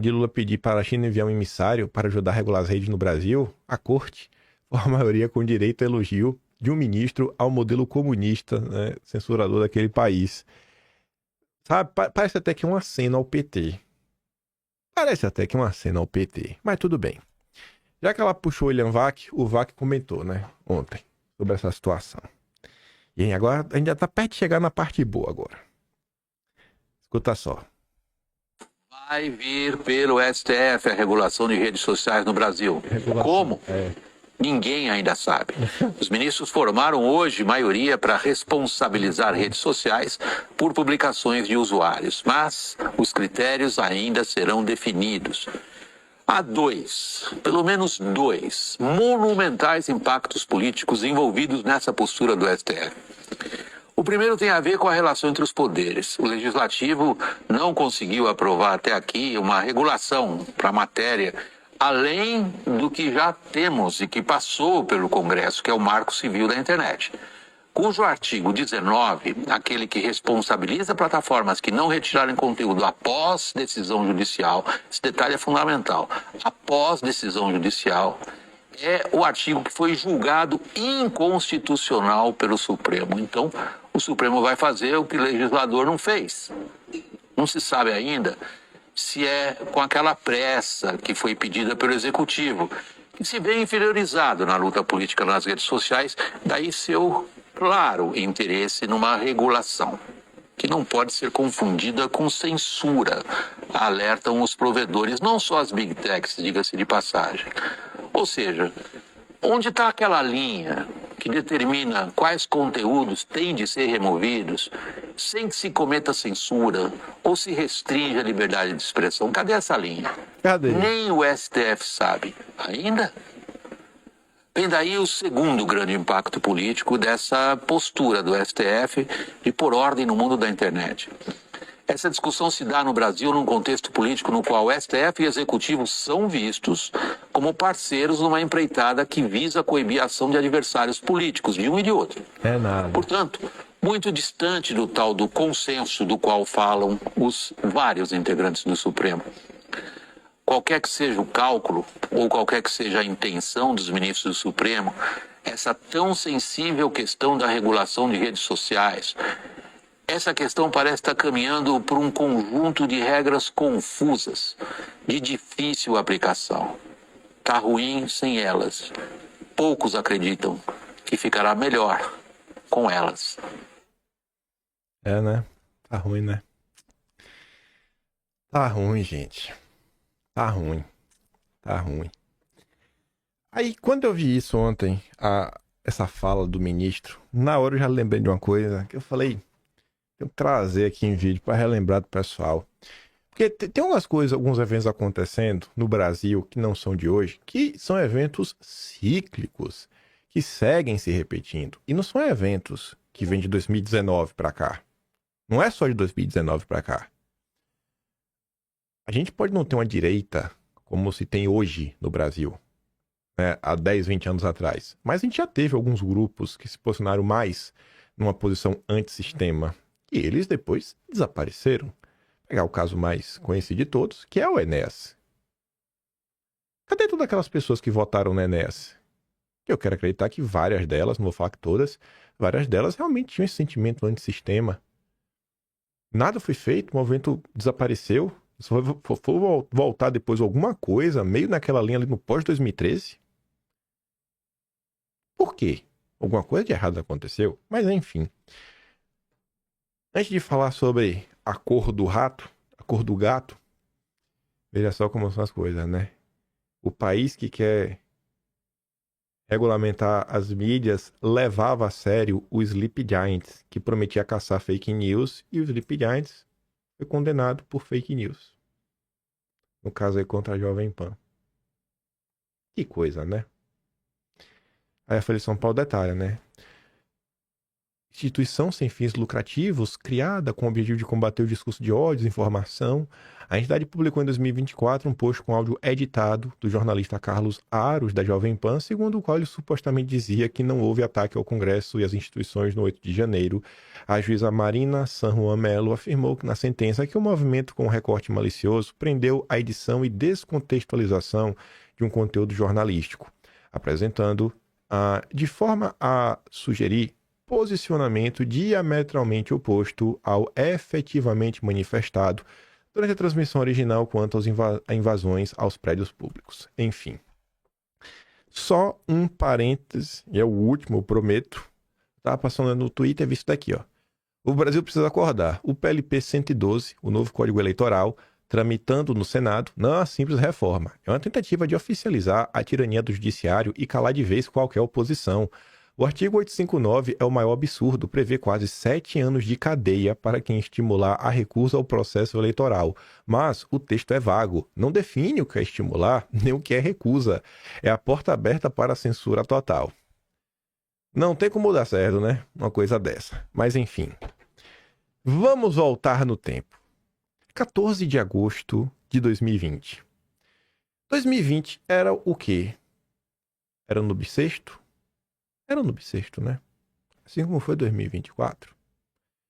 de Lula pedir para a China enviar um emissário para ajudar a regular as redes no Brasil, a corte, por a maioria com direito a elogio de um ministro ao modelo comunista, né, censurador daquele país. Sabe, parece até que é um aceno ao PT. Mas tudo bem. Já que ela puxou o William Vac, o Vac comentou, né, ontem, sobre essa situação. E agora, a gente já tá perto de chegar na parte boa agora. Escuta só. Vai vir pelo STF a regulação de redes sociais no Brasil. Como? Ninguém ainda sabe. Os ministros formaram hoje maioria para responsabilizar redes sociais por publicações de usuários, mas os critérios ainda serão definidos. Há pelo menos dois, monumentais impactos políticos envolvidos nessa postura do STF. O primeiro tem a ver com a relação entre os poderes. O Legislativo não conseguiu aprovar até aqui uma regulação para a matéria, além do que já temos e que passou pelo Congresso, que é o Marco Civil da Internet, cujo artigo 19, aquele que responsabiliza plataformas que não retirarem conteúdo após decisão judicial, esse detalhe é fundamental, após decisão judicial, é o artigo que foi julgado inconstitucional pelo Supremo. Então, o Supremo vai fazer o que o legislador não fez. Não se sabe ainda se é com aquela pressa que foi pedida pelo Executivo, que se vê inferiorizado na luta política nas redes sociais, daí seu claro interesse numa regulação, que não pode ser confundida com censura, alertam os provedores, não só as Big Techs, diga-se de passagem. Ou seja, onde está aquela linha que determina quais conteúdos têm de ser removidos sem que se cometa censura ou se restrinja a liberdade de expressão? Cadê essa linha? Cadê? Nem o STF sabe. Ainda? Vem daí o segundo grande impacto político dessa postura do STF de pôr ordem no mundo da internet. Essa discussão se dá no Brasil num contexto político no qual o STF e o Executivo são vistos como parceiros numa empreitada que visa coibir a ação de adversários políticos, de um e de outro. É nada. Portanto, muito distante do tal do consenso do qual falam os vários integrantes do Supremo. Qualquer que seja o cálculo, ou qualquer que seja a intenção dos ministros do Supremo, essa tão sensível questão da regulação de redes sociais, essa questão parece estar caminhando por um conjunto de regras confusas, de difícil aplicação. Está ruim sem elas. Poucos acreditam que ficará melhor com elas. É, né? Tá ruim, né? Tá ruim, gente. Tá ruim. Tá ruim. Aí, quando eu vi isso ontem, essa fala do ministro, na hora eu já lembrei de uma coisa que eu falei, tenho que trazer aqui em vídeo para relembrar do pessoal. Porque tem algumas coisas, alguns eventos acontecendo no Brasil que não são de hoje, que são eventos cíclicos, que seguem se repetindo. E não são eventos que vêm de 2019 para cá. Não é só de 2019 para cá. A gente pode não ter uma direita como se tem hoje no Brasil, né, há 10, 20 anos atrás. Mas a gente já teve alguns grupos que se posicionaram mais numa posição antissistema. E eles depois desapareceram. Vou pegar o caso mais conhecido de todos, que é o Enéas. Cadê todas aquelas pessoas que votaram no Enéas? Eu quero acreditar que várias delas, não vou falar que todas, várias delas realmente tinham esse sentimento antissistema. Nada foi feito, o movimento desapareceu. Se for voltar depois alguma coisa, meio naquela linha ali no pós-2013. Por quê? Alguma coisa de errado aconteceu? Mas enfim. Antes de falar sobre a cor do rato, a cor do gato, veja só como são as coisas, né? O país que quer regulamentar as mídias levava a sério o Sleep Giants, que prometia caçar fake news, e o Sleep Giants foi condenado por fake news. No caso aí contra a Jovem Pan. Que coisa, né? Aí a Folha de São Paulo detalha, né? Instituição sem fins lucrativos, criada com o objetivo de combater o discurso de ódio, desinformação. A entidade publicou em 2024 um post com áudio editado do jornalista Carlos Aros, da Jovem Pan, segundo o qual ele supostamente dizia que não houve ataque ao Congresso e às instituições no 8 de janeiro. A juíza Marina San Juan Melo afirmou que na sentença que o movimento com recorte malicioso prendeu a edição e descontextualização de um conteúdo jornalístico, apresentando de forma a sugerir posicionamento diametralmente oposto ao efetivamente manifestado durante a transmissão original quanto a invasões aos prédios públicos. Enfim. Só um parêntese, e é o último, eu prometo. Tá passando no Twitter, visto daqui, ó. O Brasil precisa acordar. O PLP 112, o novo Código Eleitoral, tramitando no Senado não é uma simples reforma. É uma tentativa de oficializar a tirania do judiciário e calar de vez qualquer oposição. O artigo 859 é o maior absurdo, prevê quase 7 anos de cadeia para quem estimular a recusa ao processo eleitoral. Mas o texto é vago, não define o que é estimular nem o que é recusa. É a porta aberta para a censura total. Não tem como dar certo, né? Uma coisa dessa. Mas enfim. Vamos voltar no tempo. 14 de agosto de 2020. 2020 era o quê? Era no bissexto? Era no bissexto, né? Assim como foi 2024.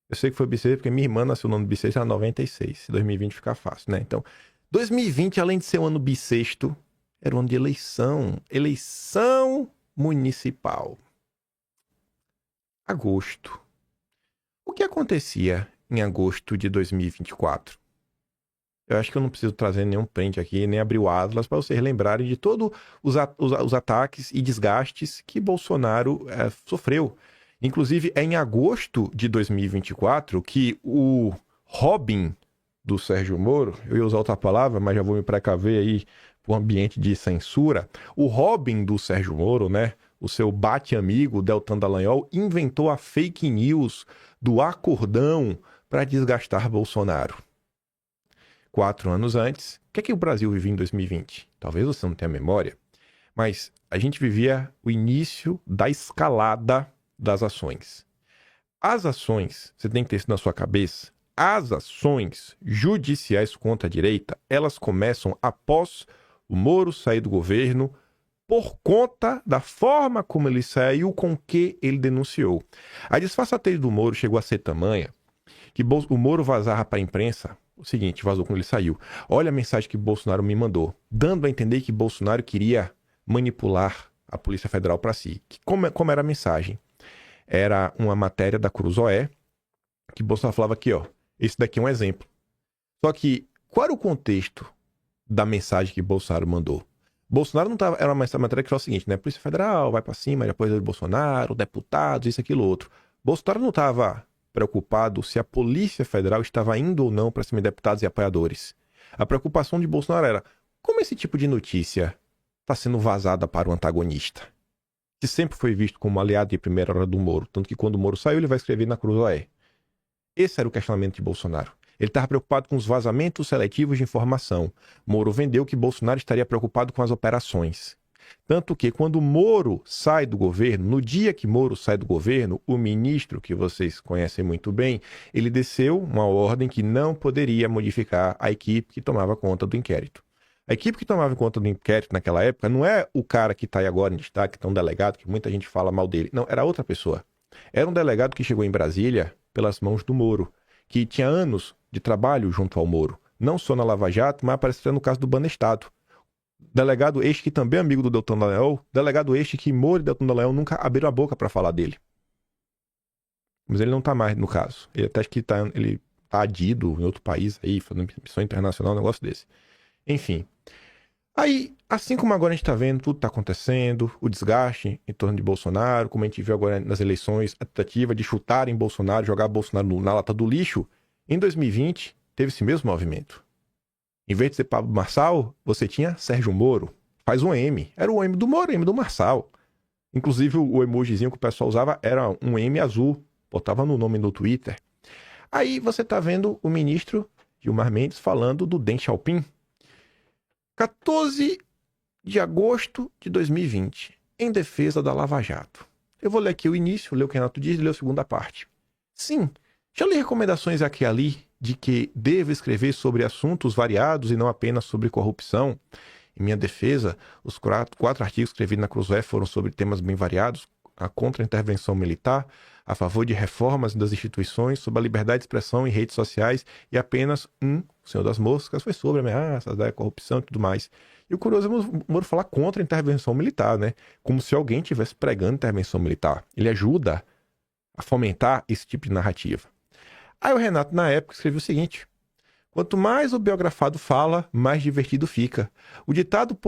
Eu sei que foi bissexto porque minha irmã nasceu no ano bissexto em 96. Se 2020 ficar fácil, né? Então, 2020, além de ser um ano bissexto, era um ano de eleição. Eleição municipal. Agosto. O que acontecia em agosto de 2024? Eu acho que eu não preciso trazer nenhum print aqui, nem abrir o Atlas, para vocês lembrarem de todos os ataques e desgastes que Bolsonaro sofreu. Inclusive, é em agosto de 2024 que o Robin do Sérgio Moro, eu ia usar outra palavra, mas já vou me precaver aí para o ambiente de censura. O Robin do Sérgio Moro, né? O seu bate-amigo, Deltan Dallagnol, inventou a fake news do acordão para desgastar Bolsonaro. 4 anos antes, o que é que o Brasil vivia em 2020? Talvez você não tenha memória, mas a gente vivia o início da escalada das ações. As ações, você tem que ter isso na sua cabeça, as ações judiciais contra a direita, elas começam após o Moro sair do governo por conta da forma como ele saiu, com o que ele denunciou. A disfarçatez do Moro chegou a ser tamanha que o Moro vazava para a imprensa o seguinte, vazou quando ele saiu. Olha a mensagem que Bolsonaro me mandou, dando a entender que Bolsonaro queria manipular a Polícia Federal para si. Como era a mensagem? Era uma matéria da Cruzoé, que Bolsonaro falava aqui, ó, esse daqui é um exemplo. Só que, qual era o contexto da mensagem que Bolsonaro mandou? Bolsonaro não estava... Era uma matéria que falava o seguinte, né? Polícia Federal vai para cima, depois do Bolsonaro, deputados, isso, aquilo, outro. Bolsonaro não estava preocupado se a Polícia Federal estava indo ou não para cima de deputados e apoiadores. A preocupação de Bolsonaro era como esse tipo de notícia está sendo vazada para o antagonista, que sempre foi visto como aliado de primeira hora do Moro, tanto que quando o Moro saiu ele vai escrever na Cruzoé. Esse era o questionamento de Bolsonaro. Ele estava preocupado com os vazamentos seletivos de informação. Moro vendeu que Bolsonaro estaria preocupado com as operações. Tanto que quando Moro sai do governo, no dia que Moro sai do governo, o ministro, que vocês conhecem muito bem, ele desceu uma ordem que não poderia modificar a equipe que tomava conta do inquérito. A equipe que tomava conta do inquérito naquela época não é o cara que está aí agora em destaque, que é um delegado, que muita gente fala mal dele. Não, era outra pessoa. Era um delegado que chegou em Brasília pelas mãos do Moro, que tinha anos de trabalho junto ao Moro. Não só na Lava Jato, mas apareceu no caso do Banestado. Delegado este que também é amigo do Deltan Dallagnol, delegado este que Moro e Deltan Dallagnol nunca abriram a boca para falar dele. Mas ele não tá mais no caso. Ele até acho que ele tá adido em outro país aí, fazendo missão internacional, um negócio desse. Enfim. Aí, assim como agora a gente tá vendo, tudo tá acontecendo, o desgaste em torno de Bolsonaro, como a gente viu agora nas eleições, a tentativa de chutarem Bolsonaro, jogar Bolsonaro na lata do lixo, em 2020 teve esse mesmo movimento. Em vez de ser Pablo Marçal, você tinha Sérgio Moro. Faz um M. Era o M do Moro, M do Marçal. Inclusive, o emojizinho que o pessoal usava era um M azul. Botava no nome no Twitter. Aí você tá vendo o ministro Gilmar Mendes falando do Deng Xiaoping. 14 de agosto de 2020, em defesa da Lava Jato. Eu vou ler aqui o início, ler o que o Renato diz e ler a segunda parte. Sim, já li recomendações aqui e ali de que devo escrever sobre assuntos variados e não apenas sobre corrupção. Em minha defesa, os 4 artigos escrevidos na Cruzoé foram sobre temas bem variados, a contra-intervenção militar, a favor de reformas das instituições, sobre a liberdade de expressão em redes sociais, e apenas o Senhor das Moscas foi sobre ameaças, da corrupção e tudo mais. E o curioso é o Moro falar contra a intervenção militar, né? Como se alguém estivesse pregando intervenção militar. Ele ajuda a fomentar esse tipo de narrativa. Aí o Renato, na época, escreveu o seguinte: quanto mais o biografado fala, mais divertido fica. O ditado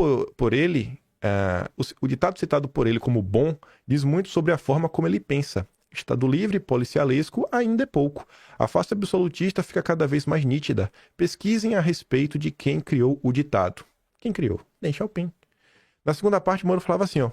o ditado citado por ele como bom diz muito sobre a forma como ele pensa. Estado livre, policialesco, ainda é pouco. A face absolutista fica cada vez mais nítida. Pesquisem a respeito de quem criou o ditado. Quem criou? Deng Xiaoping. Na segunda parte, Moro falava assim, ó.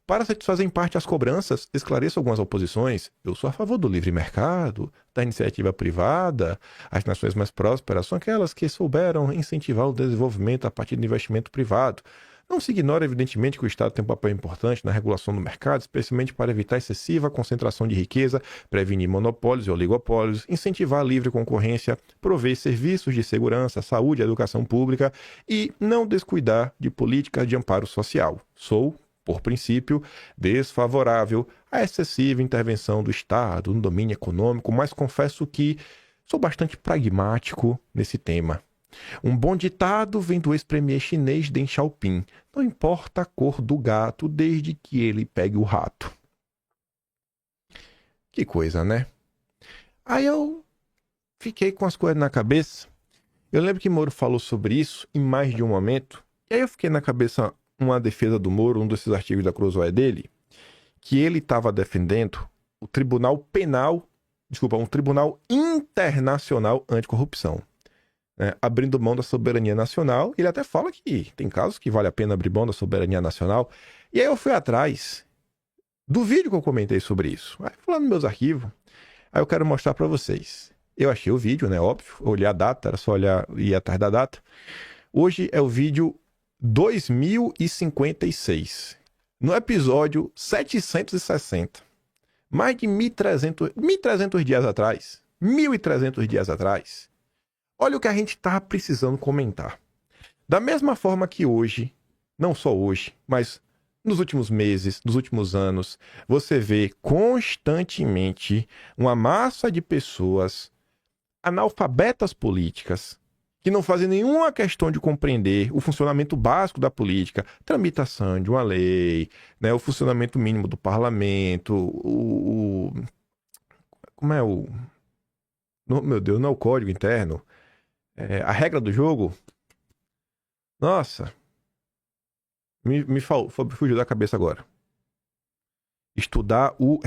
Para satisfazer em parte as cobranças, esclareço algumas oposições. Eu sou a favor do livre mercado, da iniciativa privada. As nações mais prósperas são aquelas que souberam incentivar o desenvolvimento a partir do investimento privado. Não se ignora, evidentemente, que o Estado tem um papel importante na regulação do mercado, especialmente para evitar excessiva concentração de riqueza, prevenir monopólios e oligopólios, incentivar a livre concorrência, prover serviços de segurança, saúde e educação pública e não descuidar de políticas de amparo social. Sou, por princípio, desfavorável à excessiva intervenção do Estado no domínio econômico, mas confesso que sou bastante pragmático nesse tema. Um bom ditado vem do ex-premier chinês Deng Xiaoping. Não importa a cor do gato, desde que ele pegue o rato. Que coisa, né? Aí eu fiquei com as coisas na cabeça. Eu lembro que Moro falou sobre isso em mais de um momento. E aí eu fiquei na cabeça uma defesa do Moro, um desses artigos da Cruzoé dele, que ele estava defendendo o Tribunal um Tribunal Internacional Anticorrupção. Abrindo mão da soberania nacional. Ele até fala que tem casos que vale a pena abrir mão da soberania nacional. E aí eu fui atrás do vídeo que eu comentei sobre isso. Aí fui lá nos meus arquivos. Aí eu quero mostrar para vocês. Eu achei o vídeo, né? Óbvio. Olhei a data, era só ir atrás da data. Hoje é o vídeo 2056. No episódio 760. Mais de 1.300 dias atrás. 1.300 dias atrás. Olha o que a gente está precisando comentar. Da mesma forma que hoje, não só hoje, mas nos últimos meses, nos últimos anos, você vê constantemente uma massa de pessoas analfabetas políticas que não fazem nenhuma questão de compreender o funcionamento básico da política, tramitação de uma lei, né, o funcionamento mínimo do parlamento, como é o... Meu Deus, não é o código interno. A regra do jogo, nossa, fugiu da cabeça agora. Estudar o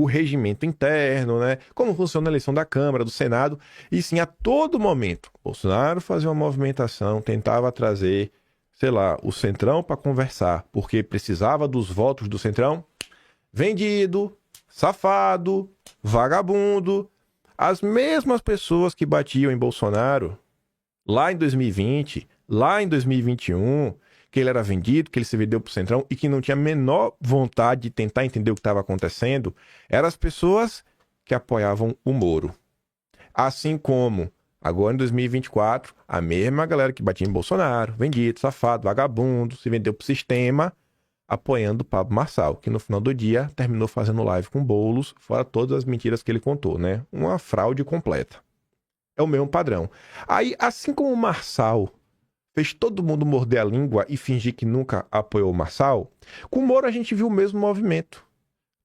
regimento interno, né? Como funciona a eleição da Câmara, do Senado. E sim, a todo momento, Bolsonaro fazia uma movimentação, tentava trazer, sei lá, o Centrão para conversar, porque precisava dos votos do Centrão. Vendido, safado, vagabundo. As mesmas pessoas que batiam em Bolsonaro lá em 2020, lá em 2021, que ele era vendido, que ele se vendeu para o Centrão e que não tinha a menor vontade de tentar entender o que estava acontecendo, eram as pessoas que apoiavam o Moro. Assim como, agora em 2024, a mesma galera que batia em Bolsonaro, vendido, safado, vagabundo, se vendeu para o sistema, apoiando o Pablo Marçal, que no final do dia terminou fazendo live com Boulos, fora todas as mentiras que ele contou, né? Uma fraude completa. É o mesmo padrão. Aí, assim como o Marçal fez todo mundo morder a língua e fingir que nunca apoiou o Marçal, com o Moro a gente viu o mesmo movimento.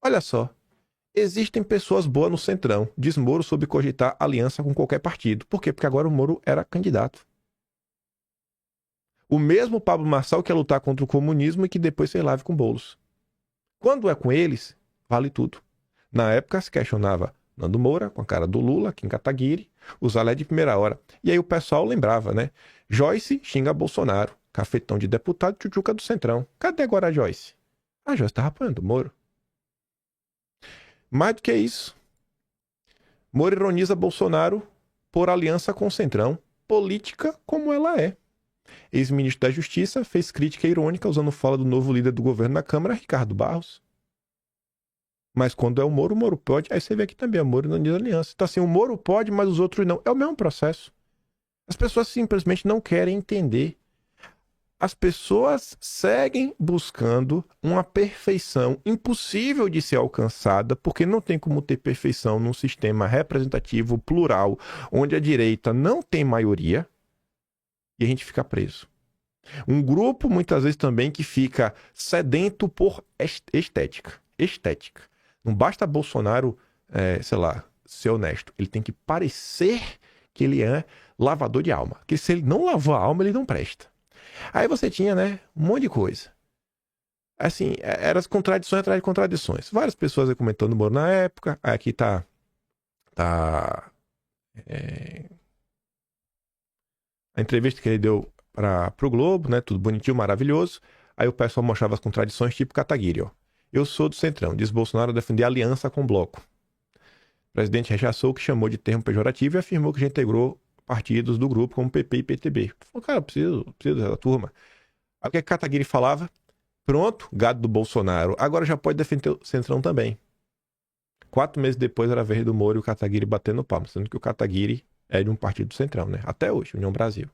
Olha só, existem pessoas boas no Centrão, diz Moro sobre cogitar aliança com qualquer partido. Por quê? Porque agora o Moro era candidato. O mesmo Pablo Marçal que ia lutar contra o comunismo e que depois fez live com Boulos. Quando é com eles, vale tudo. Na época se questionava Nando Moura, com a cara do Lula, Kim Kataguiri, o Zalé de primeira hora. E aí o pessoal lembrava, né? Joyce xinga Bolsonaro, cafetão de deputado, tchutchuca do Centrão. Cadê agora a Joyce? A Joyce estava apoiando o Moro. Mais do que isso, Moro ironiza Bolsonaro por aliança com o Centrão, política como ela é. Ex-ministro da Justiça fez crítica irônica usando fala do novo líder do governo na Câmara, Ricardo Barros. Mas quando é o Moro pode. Aí você vê aqui também, o Moro não diz aliança. Então assim, o Moro pode, mas os outros não. É o mesmo processo. As pessoas simplesmente não querem entender. As pessoas seguem buscando uma perfeição impossível de ser alcançada, porque não tem como ter perfeição num sistema representativo, plural, onde a direita não tem maioria, e a gente fica preso. Um grupo, muitas vezes, também que fica sedento por estética. Não basta Bolsonaro, sei lá, ser honesto. Ele tem que parecer que ele é lavador de alma. Que se ele não lavou a alma, ele não presta. Aí você tinha, né, um monte de coisa. Assim, eram as contradições atrás de contradições. Várias pessoas aí comentando o Moro na época. Aqui tá a entrevista que ele deu pro Globo, né? Tudo bonitinho, maravilhoso. Aí o pessoal mostrava as contradições, tipo Kataguiri, ó. Eu sou do Centrão, diz Bolsonaro defender aliança com o Bloco. O presidente rechaçou o que chamou de termo pejorativo e afirmou que já integrou partidos do grupo como PP e PTB. Falou, cara, preciso da turma. Aí o que Kataguiri falava? Pronto, gado do Bolsonaro. Agora já pode defender o Centrão também. 4 meses depois era a vez do Moro e o Kataguiri batendo palma, sendo que o Kataguiri é de um partido do Centrão, né? Até hoje, União Brasil.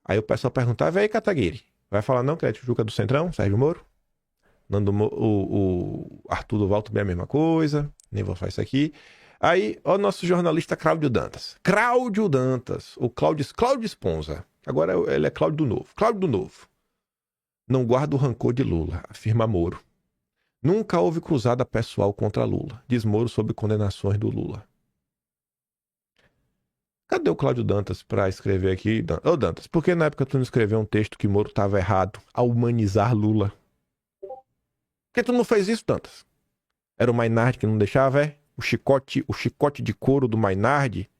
Aí o pessoal perguntava, e aí, Kataguiri? Vai falar não, que é Tijuca do Centrão, Sérgio Moro? O Arthur Duval também é a mesma coisa, nem vou falar isso aqui. Aí, ó, o nosso jornalista Cláudio Dantas. Cláudio Dantas, o Cláudio Esponza. Agora ele é Cláudio do Novo. Cláudio do Novo. Não guarda o rancor de Lula, afirma Moro. Nunca houve cruzada pessoal contra Lula, diz Moro sobre condenações do Lula. Cadê o Cláudio Dantas para escrever aqui? Ô Dantas, por que na época tu não escreveu um texto que Moro estava errado a humanizar Lula? Por que tu não fez isso, Dantas? Era o Maynard que não deixava, é? O chicote de couro do Maynard?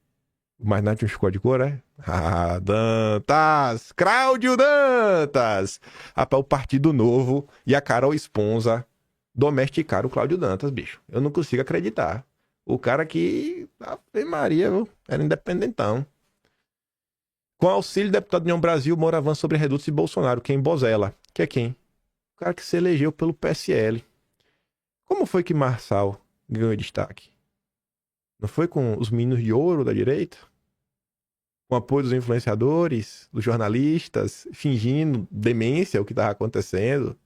O Maynard tinha um chicote de couro, é? Ah, Dantas! Cláudio Dantas! Rapaz, o Partido Novo e a Carol Esponza domesticaram o Cláudio Dantas, bicho. Eu não consigo acreditar. O cara que, Ave Maria, viu? Era independentão. Com auxílio do deputado União Brasil, Moro avança sobre redutos de Bolsonaro. Quem? Bozella. Que é quem? O cara que se elegeu pelo PSL. Como foi que Marçal ganhou destaque? Não foi com os meninos de ouro da direita? Com apoio dos influenciadores, dos jornalistas, fingindo demência o que estava acontecendo?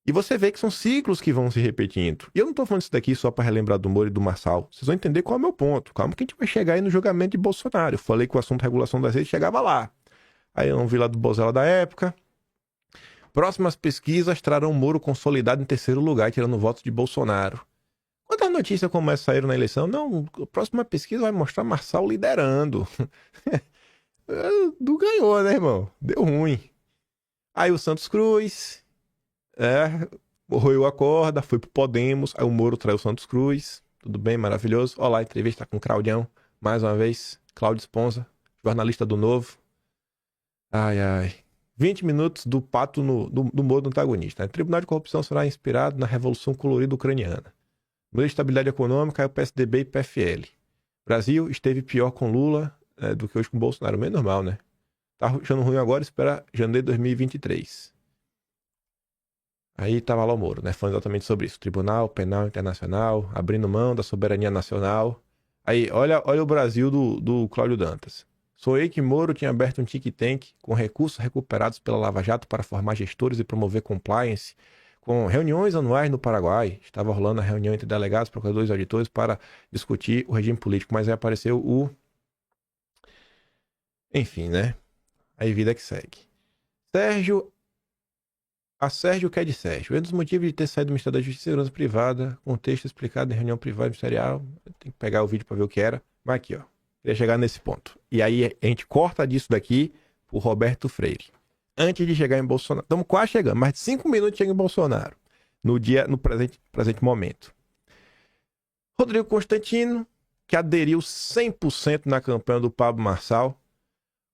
E você vê que são ciclos que vão se repetindo. E eu não tô falando isso daqui só para relembrar do Moro e do Marçal. Vocês vão entender qual é o meu ponto. Calma que a gente vai chegar aí no julgamento de Bolsonaro. Eu falei que o assunto regulação das redes chegava lá. Aí eu não vi lá do Bozella da época. Próximas pesquisas trarão Moro consolidado em terceiro lugar, tirando votos de Bolsonaro. Quantas notícias como essa saíram na eleição? Não, a próxima pesquisa vai mostrar Marçal liderando. Não ganhou, né, irmão? Deu ruim. Aí o Santos Cruz... roeu a corda, foi pro Podemos, aí o Moro traiu o Santos Cruz, tudo bem, maravilhoso. Olha lá, entrevista com o Claudião, mais uma vez, Cláudio Esponza, jornalista do Novo. 20 minutos do pato do Moro no antagonista. O Tribunal de Corrupção será inspirado na Revolução Colorida Ucraniana. No de Estabilidade Econômica é o PSDB e PFL. Brasil esteve pior com Lula do que hoje com Bolsonaro, meio normal, né? Tá achando ruim agora, espera janeiro de 2023. Aí tava lá o Moro, né? Falando exatamente sobre isso. Tribunal Penal Internacional, abrindo mão da soberania nacional. Aí, olha o Brasil do Cláudio Dantas. Sonhei que Moro tinha aberto um think tank com recursos recuperados pela Lava Jato para formar gestores e promover compliance, com reuniões anuais no Paraguai. Estava rolando a reunião entre delegados, procuradores e auditores para discutir o regime político, mas aí apareceu Enfim, né? Aí vida que segue. Sérgio quer de Sérgio. Um dos motivos de ter saído do Ministério da Justiça e Segurança Privada, com texto explicado em reunião privada ministerial. Tem que pegar o vídeo para ver o que era. Mas aqui, ó. Queria chegar nesse ponto. E aí a gente corta disso daqui pro Roberto Freire. Antes de chegar em Bolsonaro. Estamos quase chegando. Mais de 5 minutos chega em Bolsonaro. No presente momento. Rodrigo Constantino, que aderiu 100% na campanha do Pablo Marçal.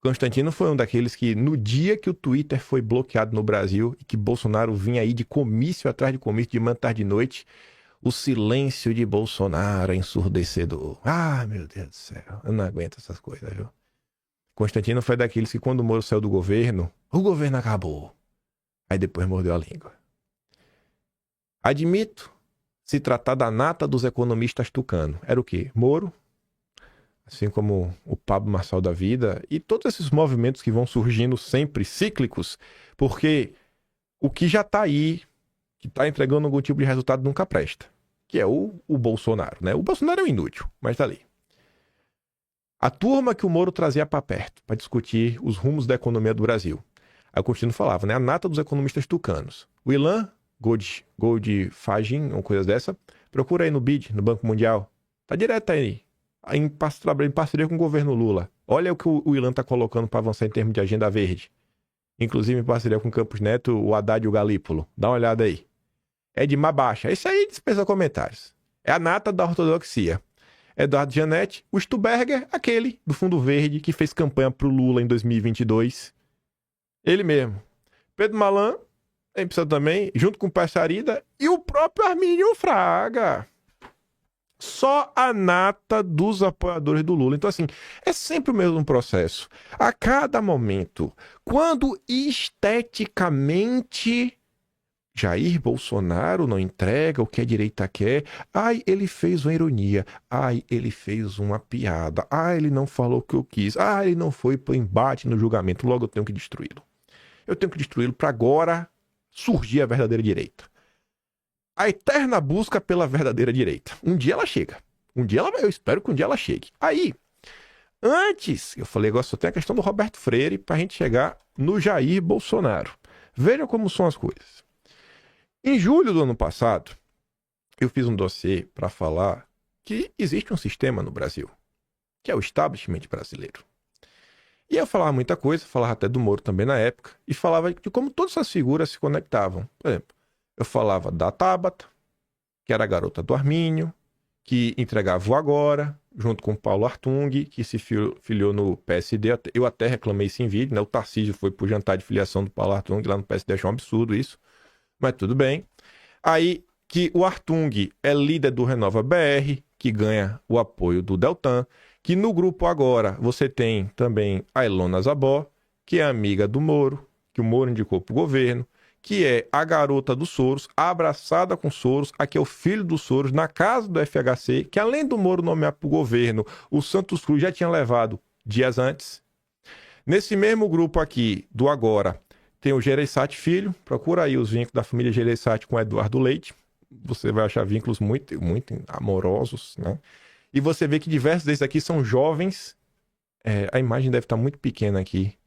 Constantino foi um daqueles que, no dia que o Twitter foi bloqueado no Brasil e que Bolsonaro vinha aí de comício atrás de comício, de manhã, tarde e noite, o silêncio de Bolsonaro é ensurdecedor. Ah, meu Deus do céu, eu não aguento essas coisas, viu? Constantino foi daqueles que, quando o Moro saiu do governo, o governo acabou. Aí depois mordeu a língua. Admito se tratar da nata dos economistas tucano. Era o quê? Moro, assim como o Pablo Marçal da vida, e todos esses movimentos que vão surgindo sempre cíclicos, porque o que já está aí, que está entregando algum tipo de resultado, nunca presta, que é o Bolsonaro, né? O Bolsonaro é um inútil, mas está ali. A turma que o Moro trazia para perto, para discutir os rumos da economia do Brasil. Aí o Constantino falava, né? A nata dos economistas tucanos. O Ilan Goldfagin, ou coisa dessa, procura aí no BID, no Banco Mundial. Tá direto aí. Em parceria com o governo Lula. Olha o que o Ilan está colocando para avançar em termos de agenda verde. inclusive em parceria com o Campos Neto, o Haddad e o Galípolo. Dá uma olhada aí. É de má baixa. Esse aí dispensa comentários. É a nata da ortodoxia. Eduardo Gianetti, o Stuberger, aquele do Fundo Verde que fez campanha pro Lula em 2022. Ele mesmo. Pedro Malan, tem precisa também, junto com o Pacharida e o próprio Armínio Fraga. Só a nata dos apoiadores do Lula. Então, assim, é sempre o mesmo processo. A cada momento, quando esteticamente Jair Bolsonaro não entrega o que a direita quer, ai, ele fez uma ironia, ai, ele fez uma piada, ai, ele não falou o que eu quis, ai, ele não foi para o embate no julgamento, logo eu tenho que destruí-lo. Eu tenho que destruí-lo para agora surgir a verdadeira direita. A eterna busca pela verdadeira direita. Um dia ela chega. Eu espero que um dia ela chegue. Aí, antes, eu falei, agora só tem a questão do Roberto Freire para a gente chegar no Jair Bolsonaro. Veja como são as coisas. Em julho do ano passado, eu fiz um dossiê para falar que existe um sistema no Brasil, que é o establishment brasileiro. E eu falava muita coisa, falava até do Moro também na época, e falava de como todas essas figuras se conectavam. Por exemplo, eu falava da Tabata, que era a garota do Armínio, que entregava o Agora, junto com o Paulo Artung, que se filiou no PSD. Eu até reclamei isso em vídeo, né? O Tarcísio foi pro jantar de filiação do Paulo Artung lá no PSD, achou um absurdo isso, mas tudo bem. Aí, que o Artung é líder do Renova BR, que ganha o apoio do Deltan, que no grupo Agora você tem também a Ilona Zabó, que é amiga do Moro, que o Moro indicou pro governo, que é a garota do Soros, abraçada com Soros, aqui é o filho do Soros, na casa do FHC, que além do Moro nomear para o governo, o Santos Cruz já tinha levado dias antes. Nesse mesmo grupo aqui, do Agora, tem o Gereissati Filho, procura aí os vínculos da família Gereissati com Eduardo Leite, você vai achar vínculos muito, muito amorosos, né? E você vê que diversos desses aqui são jovens, a imagem deve estar muito pequena aqui,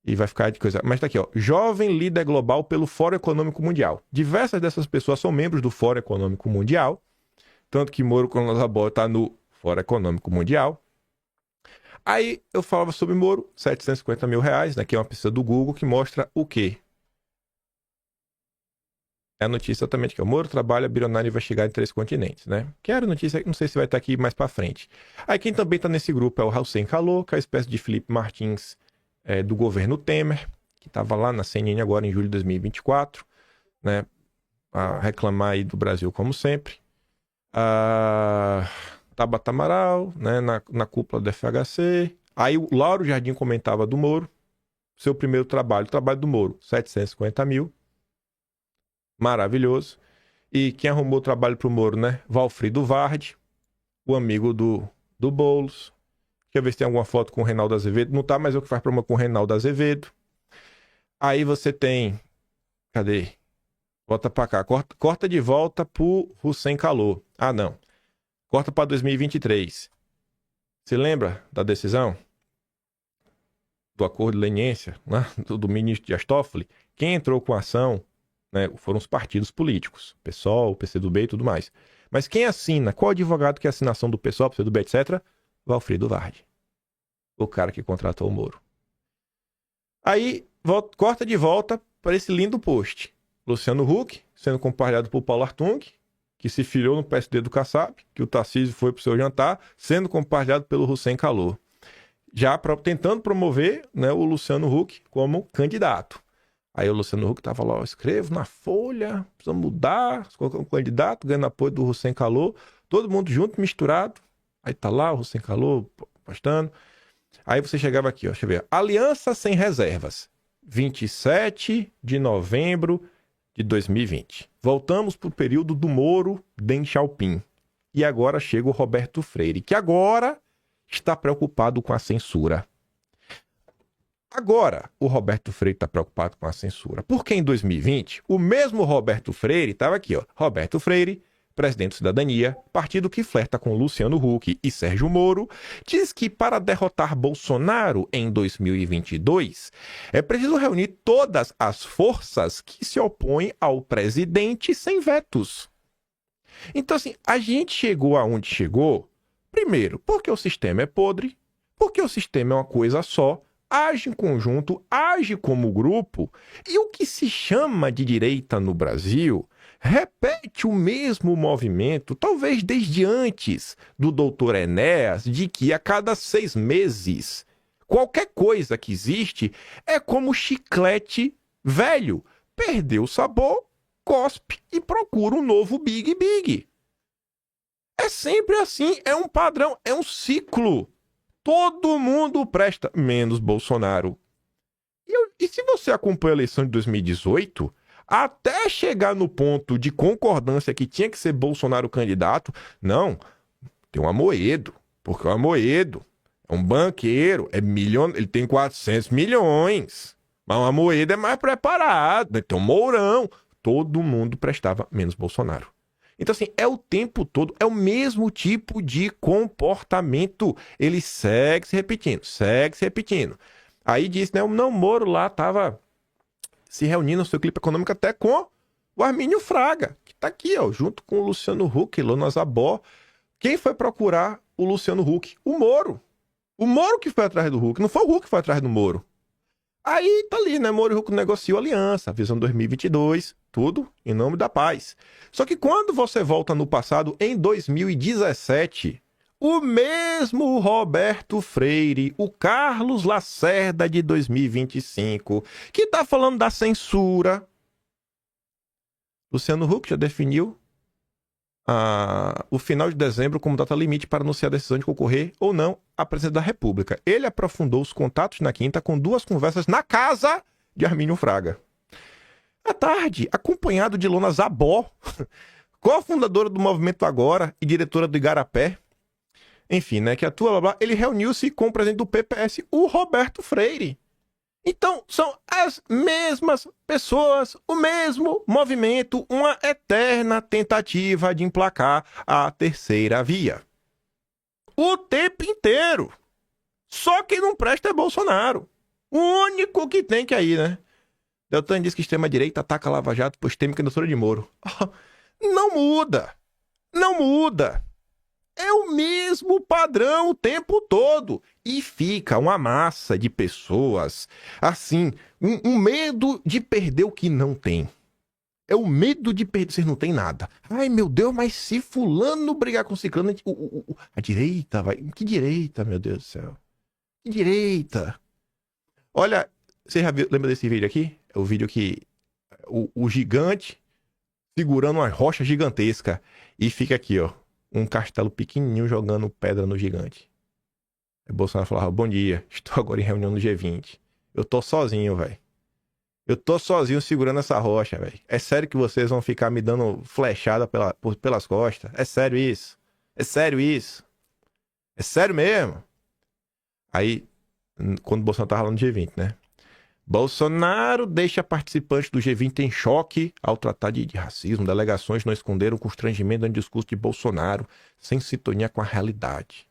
e vai ficar de coisa. Mas tá aqui, ó. Jovem líder global pelo Fórum Econômico Mundial. Diversas dessas pessoas são membros do Fórum Econômico Mundial. Tanto que Moro Conazabó tá no Fórum Econômico Mundial. Aí eu falava sobre Moro, 750 mil reais. Aqui é uma pesquisa do Google que mostra o quê? É a notícia exatamente que o Moro trabalha bilionário e vai chegar em 3 continentes, né? Que era a notícia, não sei se vai estar aqui mais pra frente. Aí quem também tá nesse grupo é o Hussein Kalou, que é a espécie de Felipe Martins do governo Temer, que estava lá na CNN agora em julho de 2024, né, a reclamar aí do Brasil como sempre. Tabata Amaral, né, na cúpula do FHC. Aí o Lauro Jardim comentava do Moro, seu primeiro trabalho, o trabalho do Moro, 750 mil. Maravilhoso. E quem arrumou o trabalho pro Moro, né? Valfrido Vardi, o amigo do Boulos. Quer ver se tem alguma foto com o Reinaldo Azevedo. Não tá, mas eu que faço promo com o Reinaldo Azevedo. Aí você tem... Cadê? Volta pra cá. Corta de volta pro Hussein Kalou. Ah, não. Corta pra 2023. Você lembra da decisão? Do acordo de leniência, né? do ministro Dias Toffoli? Quem entrou com a ação, né, foram os partidos políticos. PSOL, PCdoB e tudo mais. Mas quem assina? Qual advogado que é a assinação do PSOL, PCdoB, etc.? Valfrido Vardi, o cara que contratou o Moro. Aí, corta de volta para esse lindo post. Luciano Huck, sendo compartilhado por Paulo Artung, que se filiou no PSD do Kassab, que o Tarcísio foi para o seu jantar, sendo compartilhado pelo Hussein Kalou. Já tentando promover, né, o Luciano Huck como candidato. Aí o Luciano Huck estava lá, escrevo na Folha, precisa mudar, colocando um candidato, ganhando apoio do Hussein Kalou, todo mundo junto, misturado. Aí tá lá o Hussein Kalou postando. Aí você chegava aqui, ó, deixa eu ver. Aliança sem reservas. 27 de novembro de 2020. Voltamos pro período do Moro, Deng Xiaoping. E agora chega o Roberto Freire, que agora está preocupado com a censura. Agora o Roberto Freire está preocupado com a censura. Porque em 2020, o mesmo Roberto Freire estava aqui, ó. Roberto Freire, presidente do Cidadania, partido que flerta com Luciano Huck e Sérgio Moro, diz que para derrotar Bolsonaro em 2022 é preciso reunir todas as forças que se opõem ao presidente sem vetos. Então, assim, a gente chegou aonde chegou, primeiro, porque o sistema é podre, porque o sistema é uma coisa só, age em conjunto, age como grupo, e o que se chama de direita no Brasil repete o mesmo movimento, talvez desde antes do doutor Enéas, de que a cada 6 meses, qualquer coisa que existe é como chiclete velho. Perdeu o sabor, cospe e procura um novo Big Big. É sempre assim, é um padrão, é um ciclo. Todo mundo presta, menos Bolsonaro. E se você acompanha a eleição de 2018, até chegar no ponto de concordância que tinha que ser Bolsonaro candidato, não, tem um Amoedo, porque o Amoedo é um banqueiro, ele tem 400 milhões, mas o Amoedo é mais preparado, tem um Mourão, todo mundo prestava, menos Bolsonaro. Então, assim, é o tempo todo, é o mesmo tipo de comportamento. Ele segue se repetindo. Aí disse, né, o Moro lá estava se reunindo no seu clipe econômico até com o Armínio Fraga, que está aqui, ó, junto com o Luciano Huck, Lona Zabó. Quem foi procurar o Luciano Huck? O Moro. O Moro que foi atrás do Huck, não foi o Huck que foi atrás do Moro. Aí tá ali, né? Moro e Huck negociam aliança, visão 2022, tudo em nome da paz. Só que quando você volta no passado, em 2017, o mesmo Roberto Freire, o Carlos Lacerda de 2025, que tá falando da censura. Luciano Huck já definiu o final de dezembro como data limite para anunciar a decisão de concorrer ou não à presidência da República. Ele aprofundou os contatos na quinta com 2 conversas na casa de Armínio Fraga. À tarde, acompanhado de Lona Zabó, cofundadora do Movimento Agora e diretora do Igarapé, enfim, né, que atua, blá, blá, ele reuniu-se com o presidente do PPS, o Roberto Freire. Então, são as mesmas pessoas, o mesmo movimento, uma eterna tentativa de emplacar a terceira via. O tempo inteiro. Só que não presta é Bolsonaro. O único que tem que ir, né? Deltan diz que extrema-direita ataca a Lava Jato, pois teme candidatura de Moro. Não muda. Não muda. É o mesmo padrão o tempo todo. E fica uma massa de pessoas, assim, um medo de perder o que não tem. É o medo de perder, vocês não têm nada. Ai, meu Deus, mas se fulano brigar com ciclano, a direita vai... Que direita, meu Deus do céu? Que direita? Olha, você já lembra desse vídeo aqui? É o vídeo que o gigante segurando uma rocha gigantesca e fica aqui, ó. Um castelo pequenininho jogando pedra no gigante. Aí Bolsonaro falava, bom dia, estou agora em reunião no G20. Eu tô sozinho, velho. Eu tô sozinho segurando essa rocha, velho. É sério que vocês vão ficar me dando flechada pelas costas? É sério isso? É sério isso? É sério mesmo? Aí, quando o Bolsonaro tava falando do G20, né? Bolsonaro deixa participantes do G20 em choque ao tratar de racismo. Delegações não esconderam o constrangimento no discurso de Bolsonaro, sem sintonia com a realidade.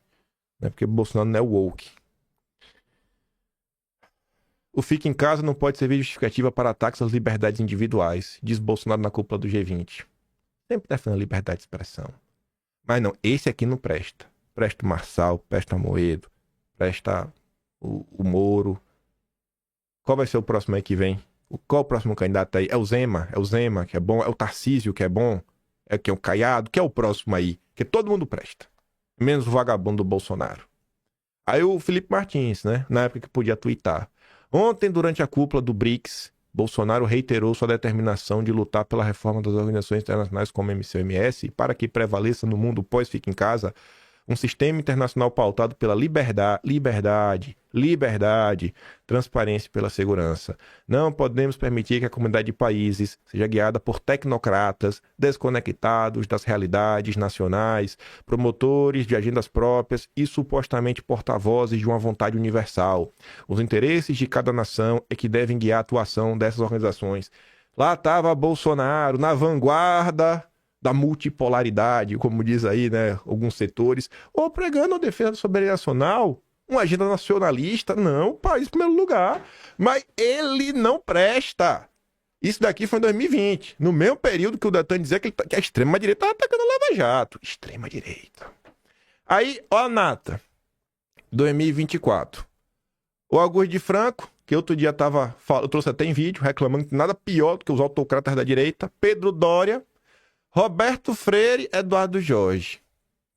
Não é porque Bolsonaro não é woke. O fica em casa não pode servir de justificativa para ataques às liberdades individuais, diz Bolsonaro na cúpula do G20. Sempre defende a liberdade de expressão. Mas não, esse aqui não presta. Presta o Marçal, presta o Amoedo, presta o Moro. Qual vai ser o próximo aí que vem? Qual o próximo candidato aí? É o Zema que é bom, é o Tarcísio que é bom, é o Caiado, que é o próximo aí? Que todo mundo presta. Menos o vagabundo do Bolsonaro. Aí o Felipe Martins, né? Na época que podia twittar. Ontem, durante a cúpula do BRICS, Bolsonaro reiterou sua determinação de lutar pela reforma das organizações internacionais como a OMS para que prevaleça no mundo pós-fica em casa um sistema internacional pautado pela liberdade, transparência e pela segurança. Não podemos permitir que a comunidade de países seja guiada por tecnocratas desconectados das realidades nacionais, promotores de agendas próprias e supostamente porta-vozes de uma vontade universal. Os interesses de cada nação é que devem guiar a atuação dessas organizações. Lá estava Bolsonaro, na vanguarda da multipolaridade, como diz aí, né, alguns setores, ou pregando a defesa da soberania nacional, uma agenda nacionalista, não, país em primeiro lugar, mas ele não presta. Isso daqui foi em 2020, no mesmo período que o Deltan dizia que a extrema-direita estava atacando a Lava Jato. Extrema-direita. Aí, ó a nata, 2024. O Augusto de Franco, que outro dia eu trouxe até em vídeo, reclamando que nada pior do que os autocratas da direita. Pedro Doria, Roberto Freire, Eduardo Jorge.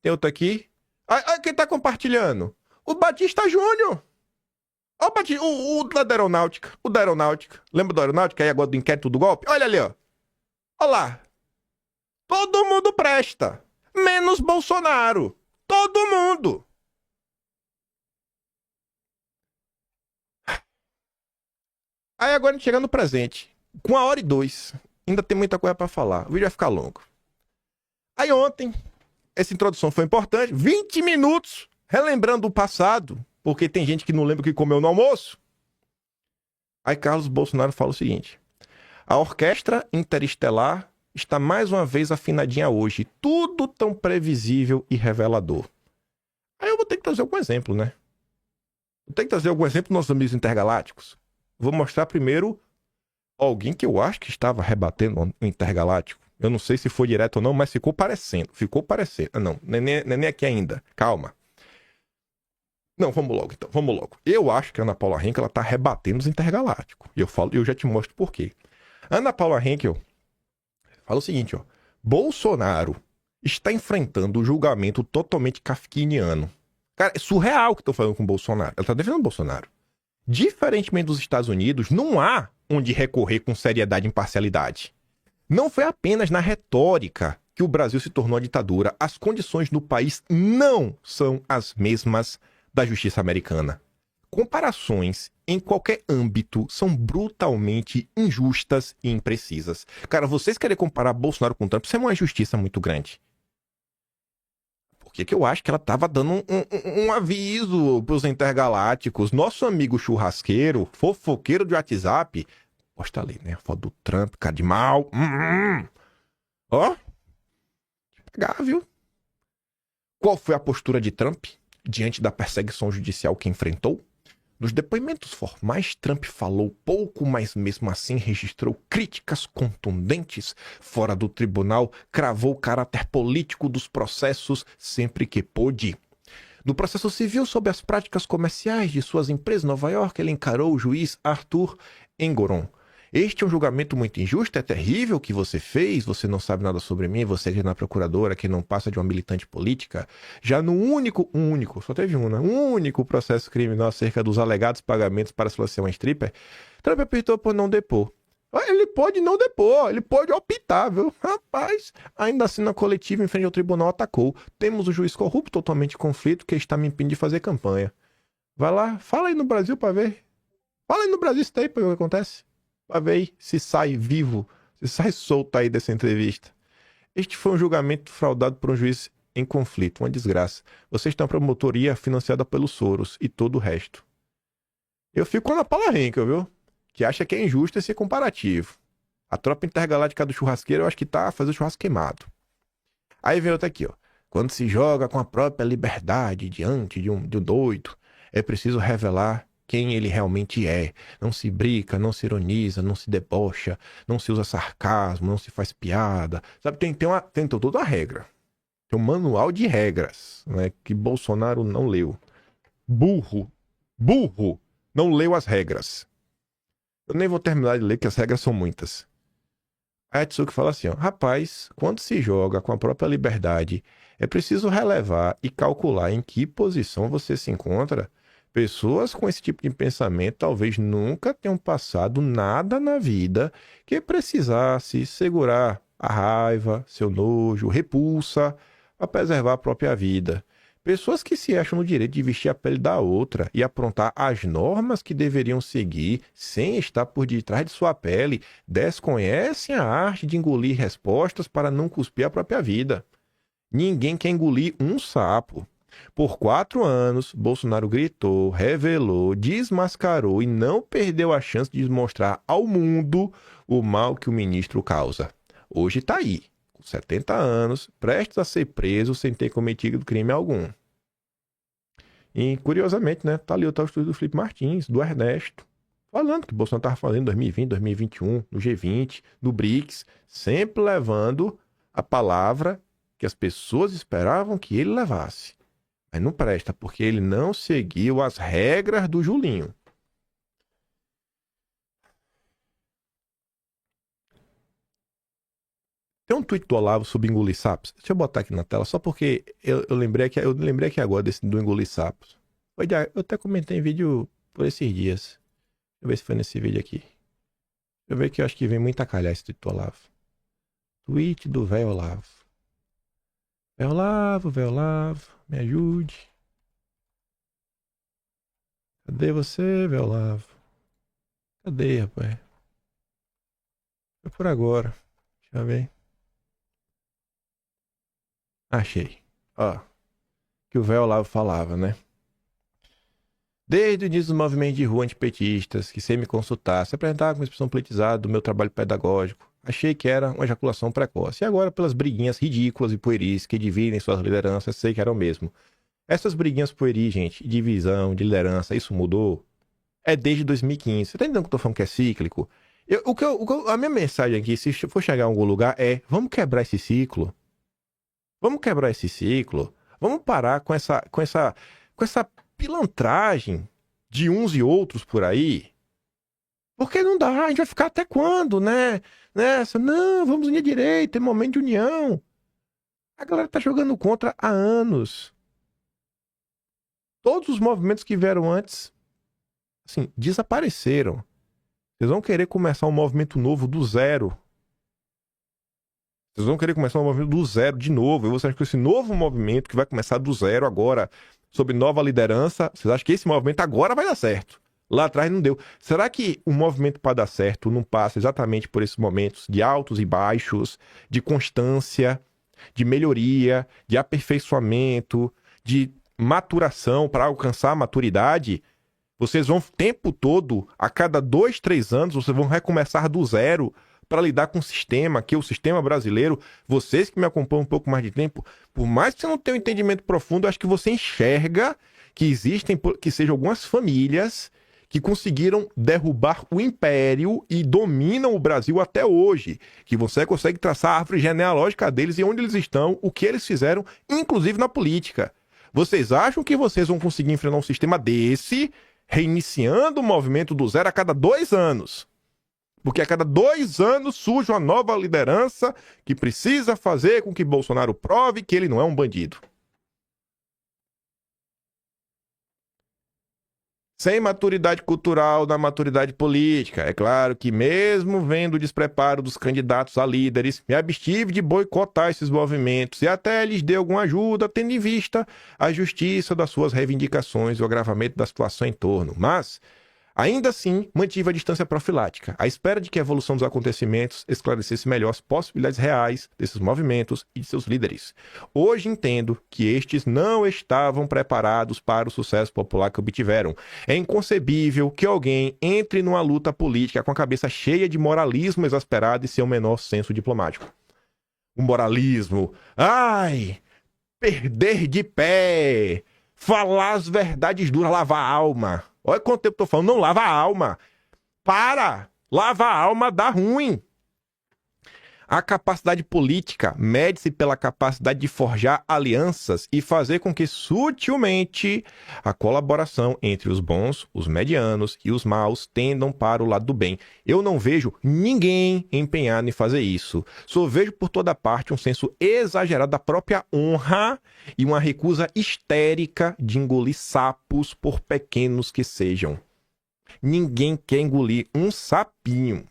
Tem outro aqui. Quem tá compartilhando? O Batista Júnior. O da Aeronáutica. O da Aeronáutica. Lembra da Aeronáutica? Aí agora do inquérito do golpe? Olha ali, ó. Olha lá. Todo mundo presta. Menos Bolsonaro. Todo mundo. Aí agora a gente chega no presente. Com 1h02. Ainda tem muita coisa pra falar. O vídeo vai ficar longo. Aí ontem, essa introdução foi importante. 20 minutos relembrando o passado. Porque tem gente que não lembra o que comeu no almoço. Aí Carlos Bolsonaro fala o seguinte. A orquestra interestelar está mais uma vez afinadinha hoje. Tudo tão previsível e revelador. Aí eu vou ter que trazer algum exemplo, né? Vou ter que trazer algum exemplo dos nossos amigos intergalácticos. Vou mostrar primeiro alguém que eu acho que estava rebatendo o intergaláctico. Eu não sei se foi direto ou não, mas ficou parecendo. Não, nem aqui ainda. Calma. Não, vamos logo então, vamos logo. Eu acho que a Ana Paula Henkel, ela tá rebatendo os intergalácticos. E eu já te mostro por quê. Ana Paula Henkel fala o seguinte, ó. Bolsonaro está enfrentando um julgamento totalmente kafkiniano. Cara, é surreal o que estão falando com o Bolsonaro. Ela tá defendendo o Bolsonaro. Diferentemente dos Estados Unidos, não há onde recorrer com seriedade e imparcialidade. Não foi apenas na retórica que o Brasil se tornou a ditadura. As condições no país não são as mesmas da justiça americana. Comparações em qualquer âmbito são brutalmente injustas e imprecisas. Cara, vocês querem comparar Bolsonaro com Trump, isso é uma injustiça muito grande. Por que eu acho que ela tava dando um aviso pros intergalácticos? Nosso amigo churrasqueiro, fofoqueiro de WhatsApp, posta ali, né? Foto do Trump, cara de mal. Ó. Pegar, viu? Qual foi a postura de Trump diante da perseguição judicial que enfrentou? Nos depoimentos formais, Trump falou pouco, mas mesmo assim registrou críticas contundentes. Fora do tribunal, cravou o caráter político dos processos sempre que pôde. No processo civil sobre as práticas comerciais de suas empresas em Nova York, ele encarou o juiz Arthur Engoron. Este é um julgamento muito injusto, é terrível o que você fez, você não sabe nada sobre mim, você é na procuradora que não passa de uma militante política. Já no único, só teve um, né? Um único processo criminal acerca dos alegados pagamentos para silenciar uma stripper, Trump optou por não depor. Ele pode não depor, ele pode optar, viu? Rapaz, ainda assim na coletiva em frente ao tribunal atacou. Temos um juiz corrupto totalmente em conflito que está me impedindo de fazer campanha. Vai lá, fala aí no Brasil pra ver. Fala aí no Brasil isso aí pra ver o que acontece. Pra ver aí se sai vivo, se sai solto aí dessa entrevista. Este foi um julgamento fraudado por um juiz em conflito, uma desgraça. Vocês estão para promotoria financiada pelos Soros e todo o resto. Eu fico com a Ana Paula Henkel, viu? Que acha que é injusto esse comparativo. A tropa intergaláctica do churrasqueiro, eu acho que tá fazendo churrasco queimado. Aí vem outra aqui, ó. Quando se joga com a própria liberdade diante de um doido, é preciso revelar quem ele realmente é. Não se brinca, não se ironiza, não se debocha, não se usa sarcasmo, não se faz piada. Sabe, tem toda uma regra. Tem um manual de regras, né, que Bolsonaro não leu. Burro, não leu as regras. Eu nem vou terminar de ler, que as regras são muitas. A Atsuki fala assim, ó, rapaz, quando se joga com a própria liberdade, é preciso relevar e calcular em que posição você se encontra. Pessoas com esse tipo de pensamento talvez nunca tenham passado nada na vida que precisasse segurar a raiva, seu nojo, repulsa, para preservar a própria vida. Pessoas que se acham no direito de vestir a pele da outra e aprontar as normas que deveriam seguir sem estar por detrás de sua pele, desconhecem a arte de engolir respostas para não cuspir a própria vida. Ninguém quer engolir um sapo. Por 4 anos, Bolsonaro gritou, revelou, desmascarou e não perdeu a chance de mostrar ao mundo o mal que o ministro causa. Hoje está aí, com 70 anos, prestes a ser preso sem ter cometido crime algum. E, curiosamente, né, tá ali o estudo do Felipe Martins, do Ernesto, falando que Bolsonaro estava fazendo em 2020, 2021, no G20, no BRICS, sempre levando a palavra que as pessoas esperavam que ele levasse. Mas não presta, porque ele não seguiu as regras do Julinho. Tem um tweet do Olavo sobre engolir sapos. Deixa eu botar aqui na tela, só porque eu lembrei aqui agora do engolir sapos. Eu até comentei em vídeo por esses dias. Deixa eu ver se foi nesse vídeo aqui. Deixa eu ver que eu acho que vem muito a calhar esse tweet do Olavo. Tweet do velho Olavo. Velho Olavo, me ajude. Cadê você, velho Olavo? Cadê, rapaz? Foi por agora. Deixa eu ver. Achei. Ó. Que o velho Olavo falava, né? Desde o início dos movimentos de rua antipetistas, que sem me consultar, se apresentava com expressão politizada do meu trabalho pedagógico, achei que era uma ejaculação precoce. E agora, pelas briguinhas ridículas e pueris que dividem suas lideranças, sei que era o mesmo. Essas briguinhas pueris, gente, divisão, de liderança, isso mudou? É desde 2015. Você tá entendendo que eu tô falando que é cíclico? A minha mensagem aqui, se for chegar a algum lugar, é: vamos quebrar esse ciclo. Vamos quebrar esse ciclo. Vamos parar com essa pilantragem de uns e outros por aí. Porque não dá, a gente vai ficar até quando, né? Nessa, não, vamos unir a direita, é momento de união. A galera tá jogando contra há anos. Todos os movimentos que vieram antes, assim, desapareceram. Vocês vão querer começar um movimento novo do zero. Vocês vão querer começar um movimento do zero de novo. E vocês acham que esse novo movimento que vai começar do zero agora, sob nova liderança, vocês acham que esse movimento agora vai dar certo? Lá atrás não deu. Será que o movimento para dar certo não passa exatamente por esses momentos de altos e baixos, de constância, de melhoria, de aperfeiçoamento, de maturação para alcançar a maturidade? Vocês vão o tempo todo, a cada 2, 3 anos, vocês vão recomeçar do zero para lidar com o sistema, que é o sistema brasileiro. Vocês que me acompanham um pouco mais de tempo, por mais que você não tenha um entendimento profundo, eu acho que você enxerga que existem, que sejam algumas famílias que conseguiram derrubar o império e dominam o Brasil até hoje, que você consegue traçar a árvore genealógica deles e onde eles estão, o que eles fizeram, inclusive na política. Vocês acham que vocês vão conseguir enfrentar um sistema desse, reiniciando o movimento do zero a cada 2 anos? Porque a cada 2 anos surge uma nova liderança que precisa fazer com que Bolsonaro prove que ele não é um bandido. Sem maturidade cultural da maturidade política. É claro que mesmo vendo o despreparo dos candidatos a líderes, me abstive de boicotar esses movimentos e até lhes dei alguma ajuda, tendo em vista a justiça das suas reivindicações e o agravamento da situação em torno. Mas, ainda assim, mantive a distância profilática, à espera de que a evolução dos acontecimentos esclarecesse melhor as possibilidades reais desses movimentos e de seus líderes. Hoje entendo que estes não estavam preparados para o sucesso popular que obtiveram. É inconcebível que alguém entre numa luta política com a cabeça cheia de moralismo exasperado e seu menor senso diplomático. O moralismo, perder de pé, falar as verdades duras, lavar a alma. Olha quanto tempo eu tô falando, não lava a alma. Para! Lava a alma dá ruim. A capacidade política mede-se pela capacidade de forjar alianças e fazer com que sutilmente a colaboração entre os bons, os medianos e os maus tendam para o lado do bem. Eu não vejo ninguém empenhado em fazer isso. Só vejo por toda parte um senso exagerado da própria honra e uma recusa histérica de engolir sapos, por pequenos que sejam. Ninguém quer engolir um sapinho.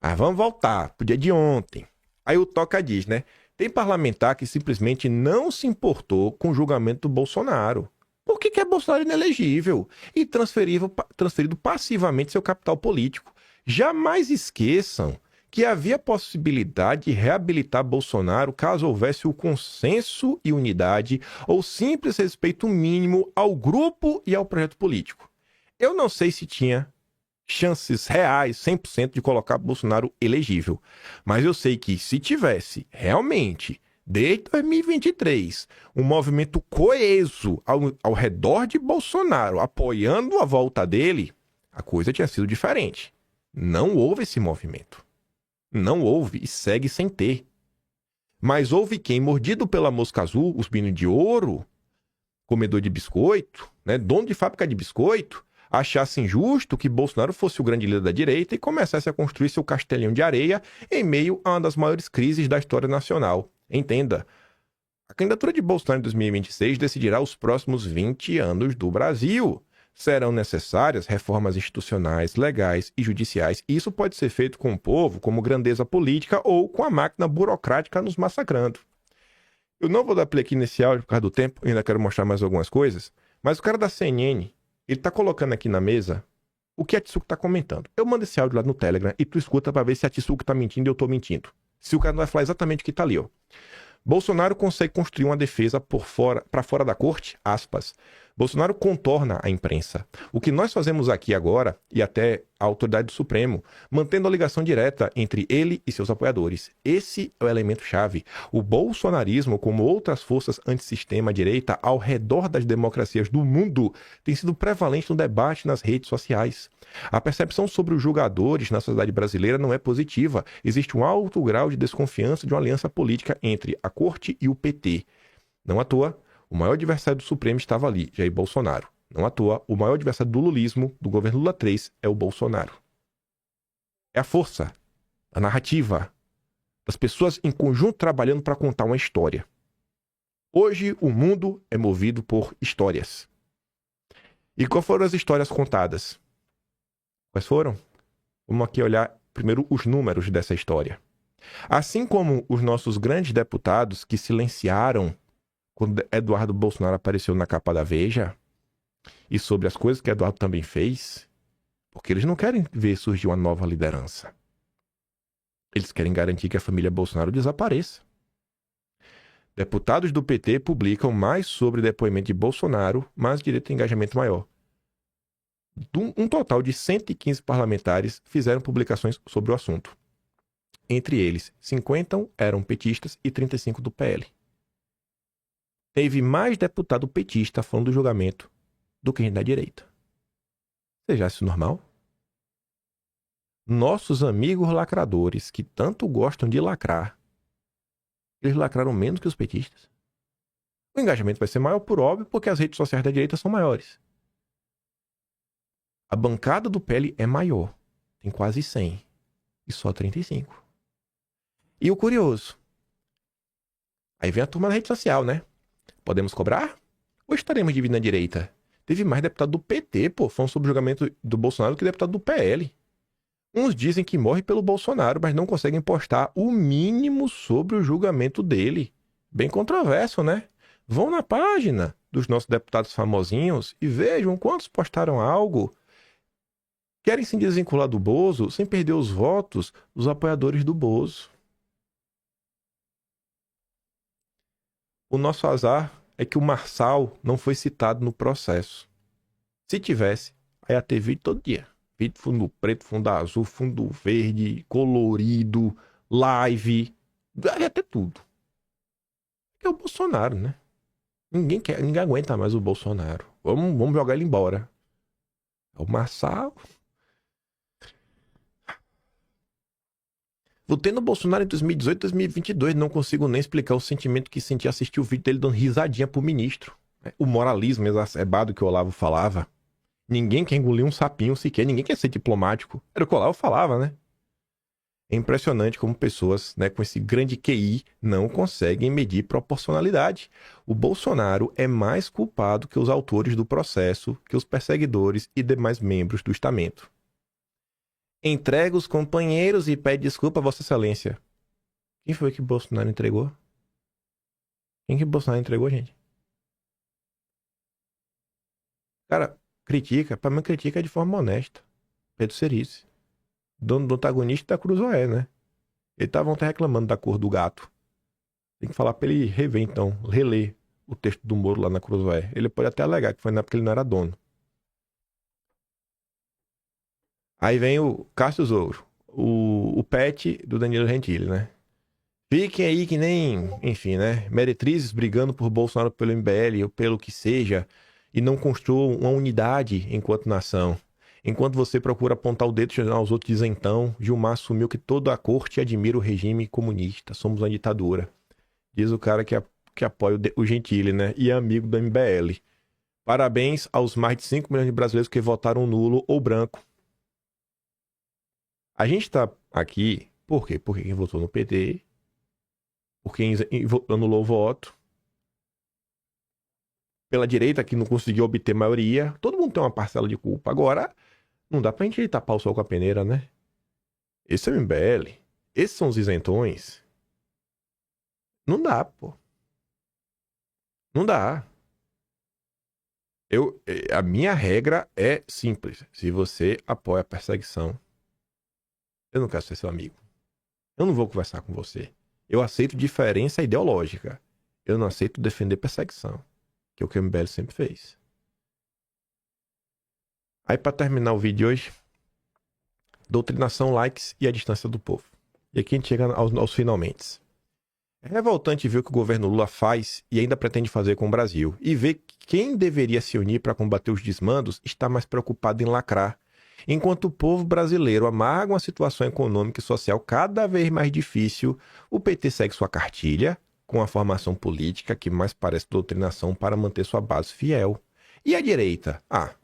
Mas vamos voltar pro dia de ontem. Aí o Toca diz, né? Tem parlamentar que simplesmente não se importou com o julgamento do Bolsonaro. Por que é Bolsonaro inelegível e transferido passivamente seu capital político? Jamais esqueçam que havia possibilidade de reabilitar Bolsonaro caso houvesse o consenso e unidade ou simples respeito mínimo ao grupo e ao projeto político. Eu não sei se tinha chances reais, 100% de colocar Bolsonaro elegível. Mas eu sei que se tivesse realmente, desde 2023, um movimento coeso ao redor de Bolsonaro, apoiando a volta dele, a coisa tinha sido diferente. Não houve esse movimento. Não houve e segue sem ter. Mas houve quem, mordido pela mosca azul, os meninos de ouro, comedor de biscoito, né, dono de fábrica de biscoito, achasse injusto que Bolsonaro fosse o grande líder da direita e começasse a construir seu castelinho de areia em meio a uma das maiores crises da história nacional. Entenda, a candidatura de Bolsonaro em 2026 decidirá os próximos 20 anos do Brasil. Serão necessárias reformas institucionais, legais e judiciais. E isso pode ser feito com o povo, como grandeza política ou com a máquina burocrática nos massacrando. Eu não vou dar play aqui nesse áudio por causa do tempo, ainda quero mostrar mais algumas coisas, mas o cara da CNN, ele tá colocando aqui na mesa o que a Tsuki tá comentando. Eu mando esse áudio lá no Telegram e tu escuta pra ver se a Tsuki tá mentindo e eu tô mentindo. Se o cara não vai falar exatamente o que tá ali, ó. Bolsonaro consegue construir uma defesa para fora da corte, aspas. Bolsonaro contorna a imprensa. O que nós fazemos aqui agora, e até a autoridade do Supremo, mantendo a ligação direta entre ele e seus apoiadores. Esse é o elemento-chave. O bolsonarismo, como outras forças antissistema direita ao redor das democracias do mundo, tem sido prevalente no debate nas redes sociais. A percepção sobre os julgadores na sociedade brasileira não é positiva. Existe um alto grau de desconfiança de uma aliança política entre a corte e o PT. Não à toa, o maior adversário do Supremo estava ali, Jair Bolsonaro. Não à toa, o maior adversário do lulismo, do governo Lula III, é o Bolsonaro. É a força, a narrativa, das pessoas em conjunto trabalhando para contar uma história. Hoje, o mundo é movido por histórias. E quais foram as histórias contadas? Quais foram? Vamos aqui olhar primeiro os números dessa história. Assim como os nossos grandes deputados que silenciaram quando Eduardo Bolsonaro apareceu na capa da Veja, e sobre as coisas que Eduardo também fez, porque eles não querem ver surgir uma nova liderança. Eles querem garantir que a família Bolsonaro desapareça. Deputados do PT publicam mais sobre depoimento de Bolsonaro, mas direito de engajamento maior. Um total de 115 parlamentares fizeram publicações sobre o assunto. Entre eles, 50 eram petistas e 35 do PL. Teve mais deputado petista falando do julgamento do que gente da direita. Você acha isso normal? Nossos amigos lacradores, que tanto gostam de lacrar, eles lacraram menos que os petistas. O engajamento vai ser maior, por óbvio, porque as redes sociais da direita são maiores. A bancada do PL é maior. Tem quase 100. E só 35. E o curioso. Aí vem a turma da rede social, né? Podemos cobrar? Ou estaremos dividindo a direita? Teve mais deputado do PT, falando sobre o julgamento do Bolsonaro do que deputado do PL. Uns dizem que morre pelo Bolsonaro, mas não conseguem postar o mínimo sobre o julgamento dele. Bem controverso, né? Vão na página dos nossos deputados famosinhos e vejam quantos postaram algo. Querem se desvincular do Bozo sem perder os votos dos apoiadores do Bozo. O nosso azar é que o Marçal não foi citado no processo. Se tivesse, aí ia ter vídeo todo dia. Vídeo fundo preto, fundo azul, fundo verde, colorido, live. Ia ter tudo. É o Bolsonaro, né? Ninguém aguenta mais o Bolsonaro. Vamos jogar ele embora. É o Marçal. Votei no Bolsonaro em 2018 e 2022. Não consigo nem explicar o sentimento que senti assistir o vídeo dele dando risadinha pro ministro. O moralismo exacerbado que o Olavo falava. Ninguém quer engolir um sapinho sequer. Ninguém quer ser diplomático. Era o que o Olavo falava, né? É impressionante como pessoas, né, com esse grande QI não conseguem medir proporcionalidade. O Bolsonaro é mais culpado que os autores do processo, que os perseguidores e demais membros do estamento. Entrega os companheiros e pede desculpa a Vossa Excelência. Quem foi que Bolsonaro entregou? Quem que Bolsonaro entregou, gente? Cara, critica. Pra mim, critica de forma honesta. Pedro Cerice. Dono do antagonista da Cruzoé, né? Ele tava ontem reclamando da cor do gato. Tem que falar pra ele rever, então. Reler o texto do Moro lá na Cruzoé. Ele pode até alegar que foi na época que ele não era dono. Aí vem o Cássio Ouro, o pet do Danilo Gentili, né? Fiquem aí que nem, enfim, né? Meretrizes brigando por Bolsonaro pelo MBL ou pelo que seja e não construam uma unidade enquanto nação. Enquanto você procura apontar o dedo aos outros, diz então, Gilmar assumiu que toda a corte admira o regime comunista. Somos uma ditadura. Diz o cara que apoia o Gentili, né? E é amigo do MBL. Parabéns aos mais de 5 milhões de brasileiros que votaram nulo ou branco. A gente está aqui, por quê? Porque quem votou no PT, por quem anulou o voto, pela direita que não conseguiu obter maioria, todo mundo tem uma parcela de culpa. Agora, não dá pra gente tapar o sol com a peneira, né? Esse é o MBL, esses são os isentões. Não dá, pô. Não dá. A minha regra é simples. Se você apoia a perseguição, eu não quero ser seu amigo. Eu não vou conversar com você. Eu aceito diferença ideológica. Eu não aceito defender perseguição, que é o que o MBL sempre fez. Aí, para terminar o vídeo de hoje, doutrinação, likes e a distância do povo. E aqui a gente chega aos finalmente. É revoltante ver o que o governo Lula faz e ainda pretende fazer com o Brasil. E ver que quem deveria se unir para combater os desmandos está mais preocupado em lacrar. Enquanto o povo brasileiro amarga uma situação econômica e social cada vez mais difícil, o PT segue sua cartilha com a formação política que mais parece doutrinação para manter sua base fiel. E a direita? A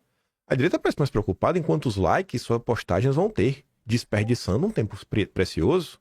direita parece mais preocupada em quantos likes suas postagens vão ter, desperdiçando um tempo precioso.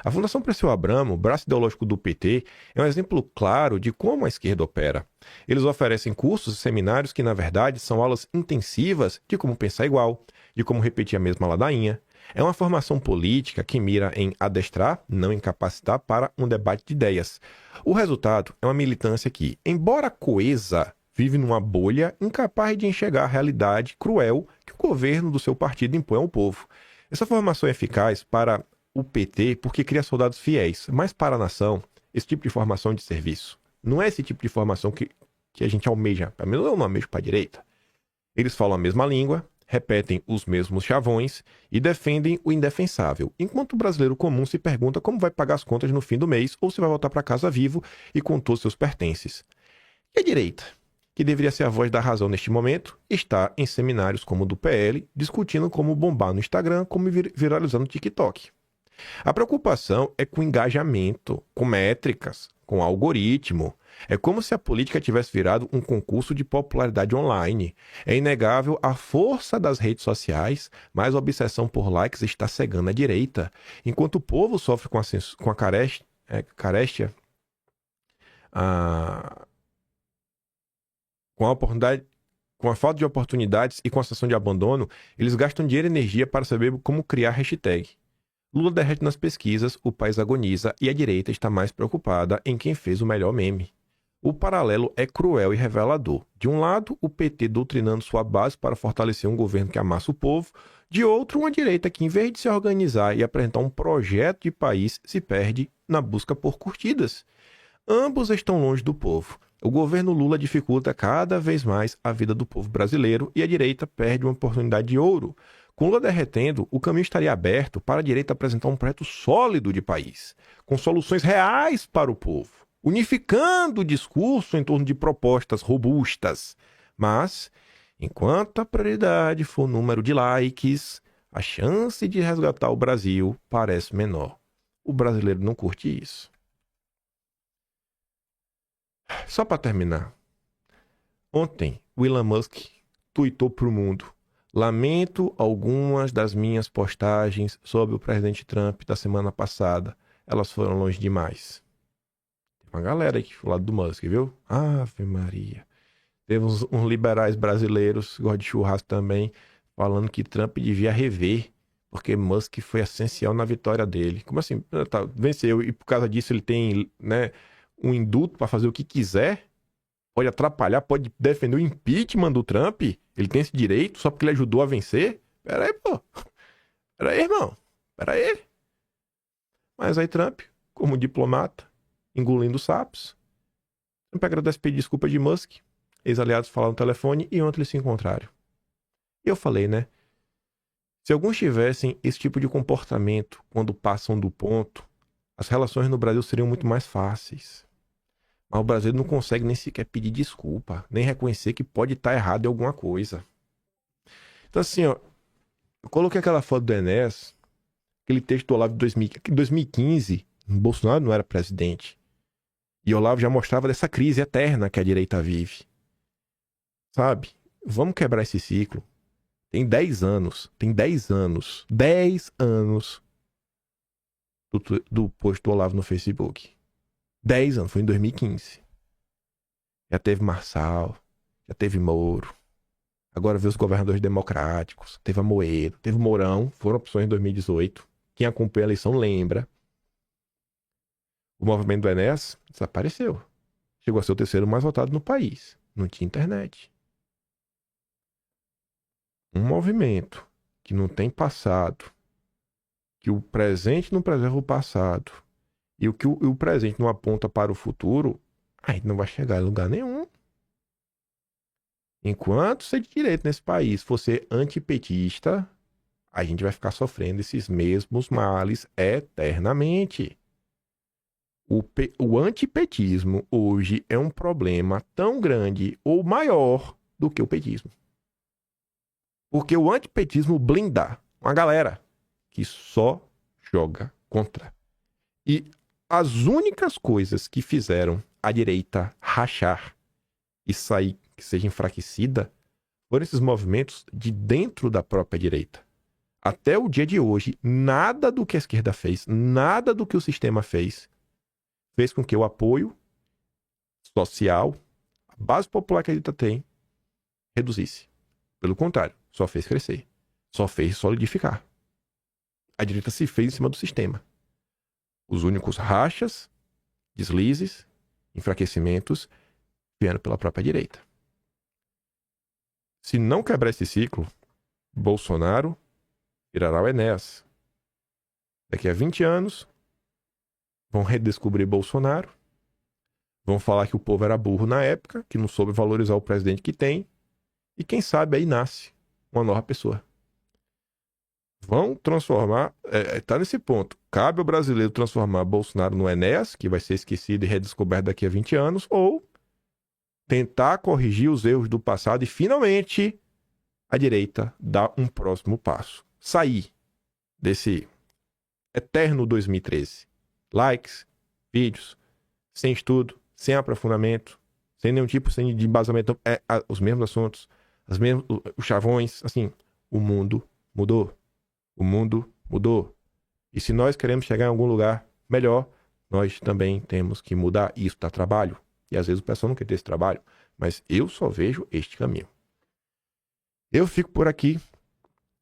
A Fundação Perseu Abramo, braço ideológico do PT, é um exemplo claro de como a esquerda opera. Eles oferecem cursos e seminários que, na verdade, são aulas intensivas de como pensar igual, de como repetir a mesma ladainha. É uma formação política que mira em adestrar, não em capacitar para um debate de ideias. O resultado é uma militância que, embora coesa, vive numa bolha incapaz de enxergar a realidade cruel que o governo do seu partido impõe ao povo. Essa formação é eficaz para o PT porque cria soldados fiéis, mas para a nação, esse tipo de formação de serviço. Não é esse tipo de formação que a gente almeja. Pelo menos eu não almejo para a direita. Eles falam a mesma língua, repetem os mesmos chavões e defendem o indefensável, enquanto o brasileiro comum se pergunta como vai pagar as contas no fim do mês ou se vai voltar para casa vivo e com todos seus pertences. E a direita, que deveria ser a voz da razão neste momento, está em seminários como o do PL, discutindo como bombar no Instagram, como viralizar no TikTok. A preocupação é com engajamento, com métricas, com algoritmo. É como se a política tivesse virado um concurso de popularidade online. É inegável a força das redes sociais, mas a obsessão por likes está cegando a direita. Enquanto o povo sofre com a carestia, com a falta de oportunidades e com a sensação de abandono, eles gastam dinheiro e energia para saber como criar hashtag. Lula derrete nas pesquisas, o país agoniza e a direita está mais preocupada em quem fez o melhor meme. O paralelo é cruel e revelador. De um lado, o PT doutrinando sua base para fortalecer um governo que amassa o povo. De outro, uma direita que, em vez de se organizar e apresentar um projeto de país, se perde na busca por curtidas. Ambos estão longe do povo. O governo Lula dificulta cada vez mais a vida do povo brasileiro e a direita perde uma oportunidade de ouro. Com Lula derretendo, o caminho estaria aberto para a direita apresentar um projeto sólido de país, com soluções reais para o povo, unificando o discurso em torno de propostas robustas. Mas, enquanto a prioridade for o número de likes, a chance de resgatar o Brasil parece menor. O brasileiro não curte isso. Só para terminar. Ontem, o Elon Musk tuitou para o mundo: lamento algumas das minhas postagens sobre o presidente Trump da semana passada. Elas foram longe demais. Tem uma galera aqui do lado do Musk, viu? Ave Maria. Teve uns liberais brasileiros, que gostam de churrasco também, falando que Trump devia rever, porque Musk foi essencial na vitória dele. Como assim? Tá, venceu e por causa disso ele tem, né, um induto para fazer o que quiser? Pode atrapalhar, pode defender o impeachment do Trump? Ele tem esse direito só porque ele ajudou a vencer? Pera aí, pô. Pera aí, irmão. Pera aí. Mas aí Trump, como diplomata, engolindo sapos, Trump agradece pedir desculpa de Musk. Ex-aliados falaram no telefone e ontem eles se encontraram. E eu falei, né? Se alguns tivessem esse tipo de comportamento quando passam do ponto, as relações no Brasil seriam muito mais fáceis. Mas o brasileiro não consegue nem sequer pedir desculpa, nem reconhecer que pode estar errado em alguma coisa. Então assim, ó, eu coloquei aquela foto do Enéas, aquele texto do Olavo de 2015, Bolsonaro não era presidente. E o Olavo já mostrava dessa crise eterna que a direita vive. Sabe? Vamos quebrar esse ciclo. Tem 10 anos. 10 anos do post do Olavo no Facebook. 10 anos. Foi em 2015. Já teve Marçal. Já teve Moro. Agora vê os governadores democráticos. Teve Amoedo. Teve Mourão. Foram opções em 2018. Quem acompanha a eleição lembra. O movimento do Enéas desapareceu. Chegou a ser o terceiro mais votado no país. Não tinha internet. Um movimento que não tem passado, que o presente não preserva o passado, e o que o presente não aponta para o futuro, aí não vai chegar em lugar nenhum. Enquanto ser de direita nesse país for ser antipetista, a gente vai ficar sofrendo esses mesmos males eternamente. O antipetismo hoje é um problema tão grande ou maior do que o petismo. Porque o antipetismo blinda uma galera que só joga contra. E as únicas coisas que fizeram a direita rachar e sair, que seja enfraquecida, foram esses movimentos de dentro da própria direita. Até o dia de hoje, nada do que a esquerda fez, nada do que o sistema fez com que o apoio social, a base popular que a direita tem, reduzisse. Pelo contrário, só fez crescer. Só fez solidificar. A direita se fez em cima do sistema. Os únicos rachas, deslizes, enfraquecimentos vieram pela própria direita. Se não quebrar esse ciclo, Bolsonaro virará o Enéas. Daqui a 20 anos, vão redescobrir Bolsonaro, vão falar que o povo era burro na época, que não soube valorizar o presidente que tem, e quem sabe aí nasce uma nova pessoa. Vão transformar, tá nesse ponto, cabe ao brasileiro transformar Bolsonaro no Enéas, que vai ser esquecido e redescoberto daqui a 20 anos, ou tentar corrigir os erros do passado e finalmente a direita dar um próximo passo. Sair desse eterno 2013. Likes, vídeos, sem estudo, sem aprofundamento, sem nenhum tipo de embasamento, os mesmos assuntos, os chavões, assim, o mundo mudou. O mundo mudou. E se nós queremos chegar em algum lugar melhor, nós também temos que mudar. Isso dá trabalho. E às vezes o pessoal não quer ter esse trabalho, mas eu só vejo este caminho. Eu fico por aqui.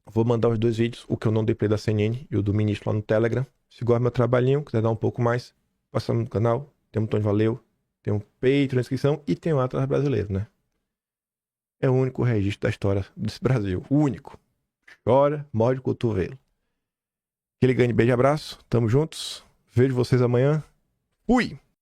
Vou mandar os 2 vídeos, o que eu não dei play da CNN e o do ministro lá no Telegram. Se gosta do meu trabalhinho, quiser dar um pouco mais, passa no canal. Tem um botão de valeu, tem um Patreon na descrição e tem o Atlas Brasileiro, né? É o único registro da história desse Brasil. O único. Chora, morde o cotovelo. Aquele grande beijo e abraço. Tamo juntos. Vejo vocês amanhã. Fui!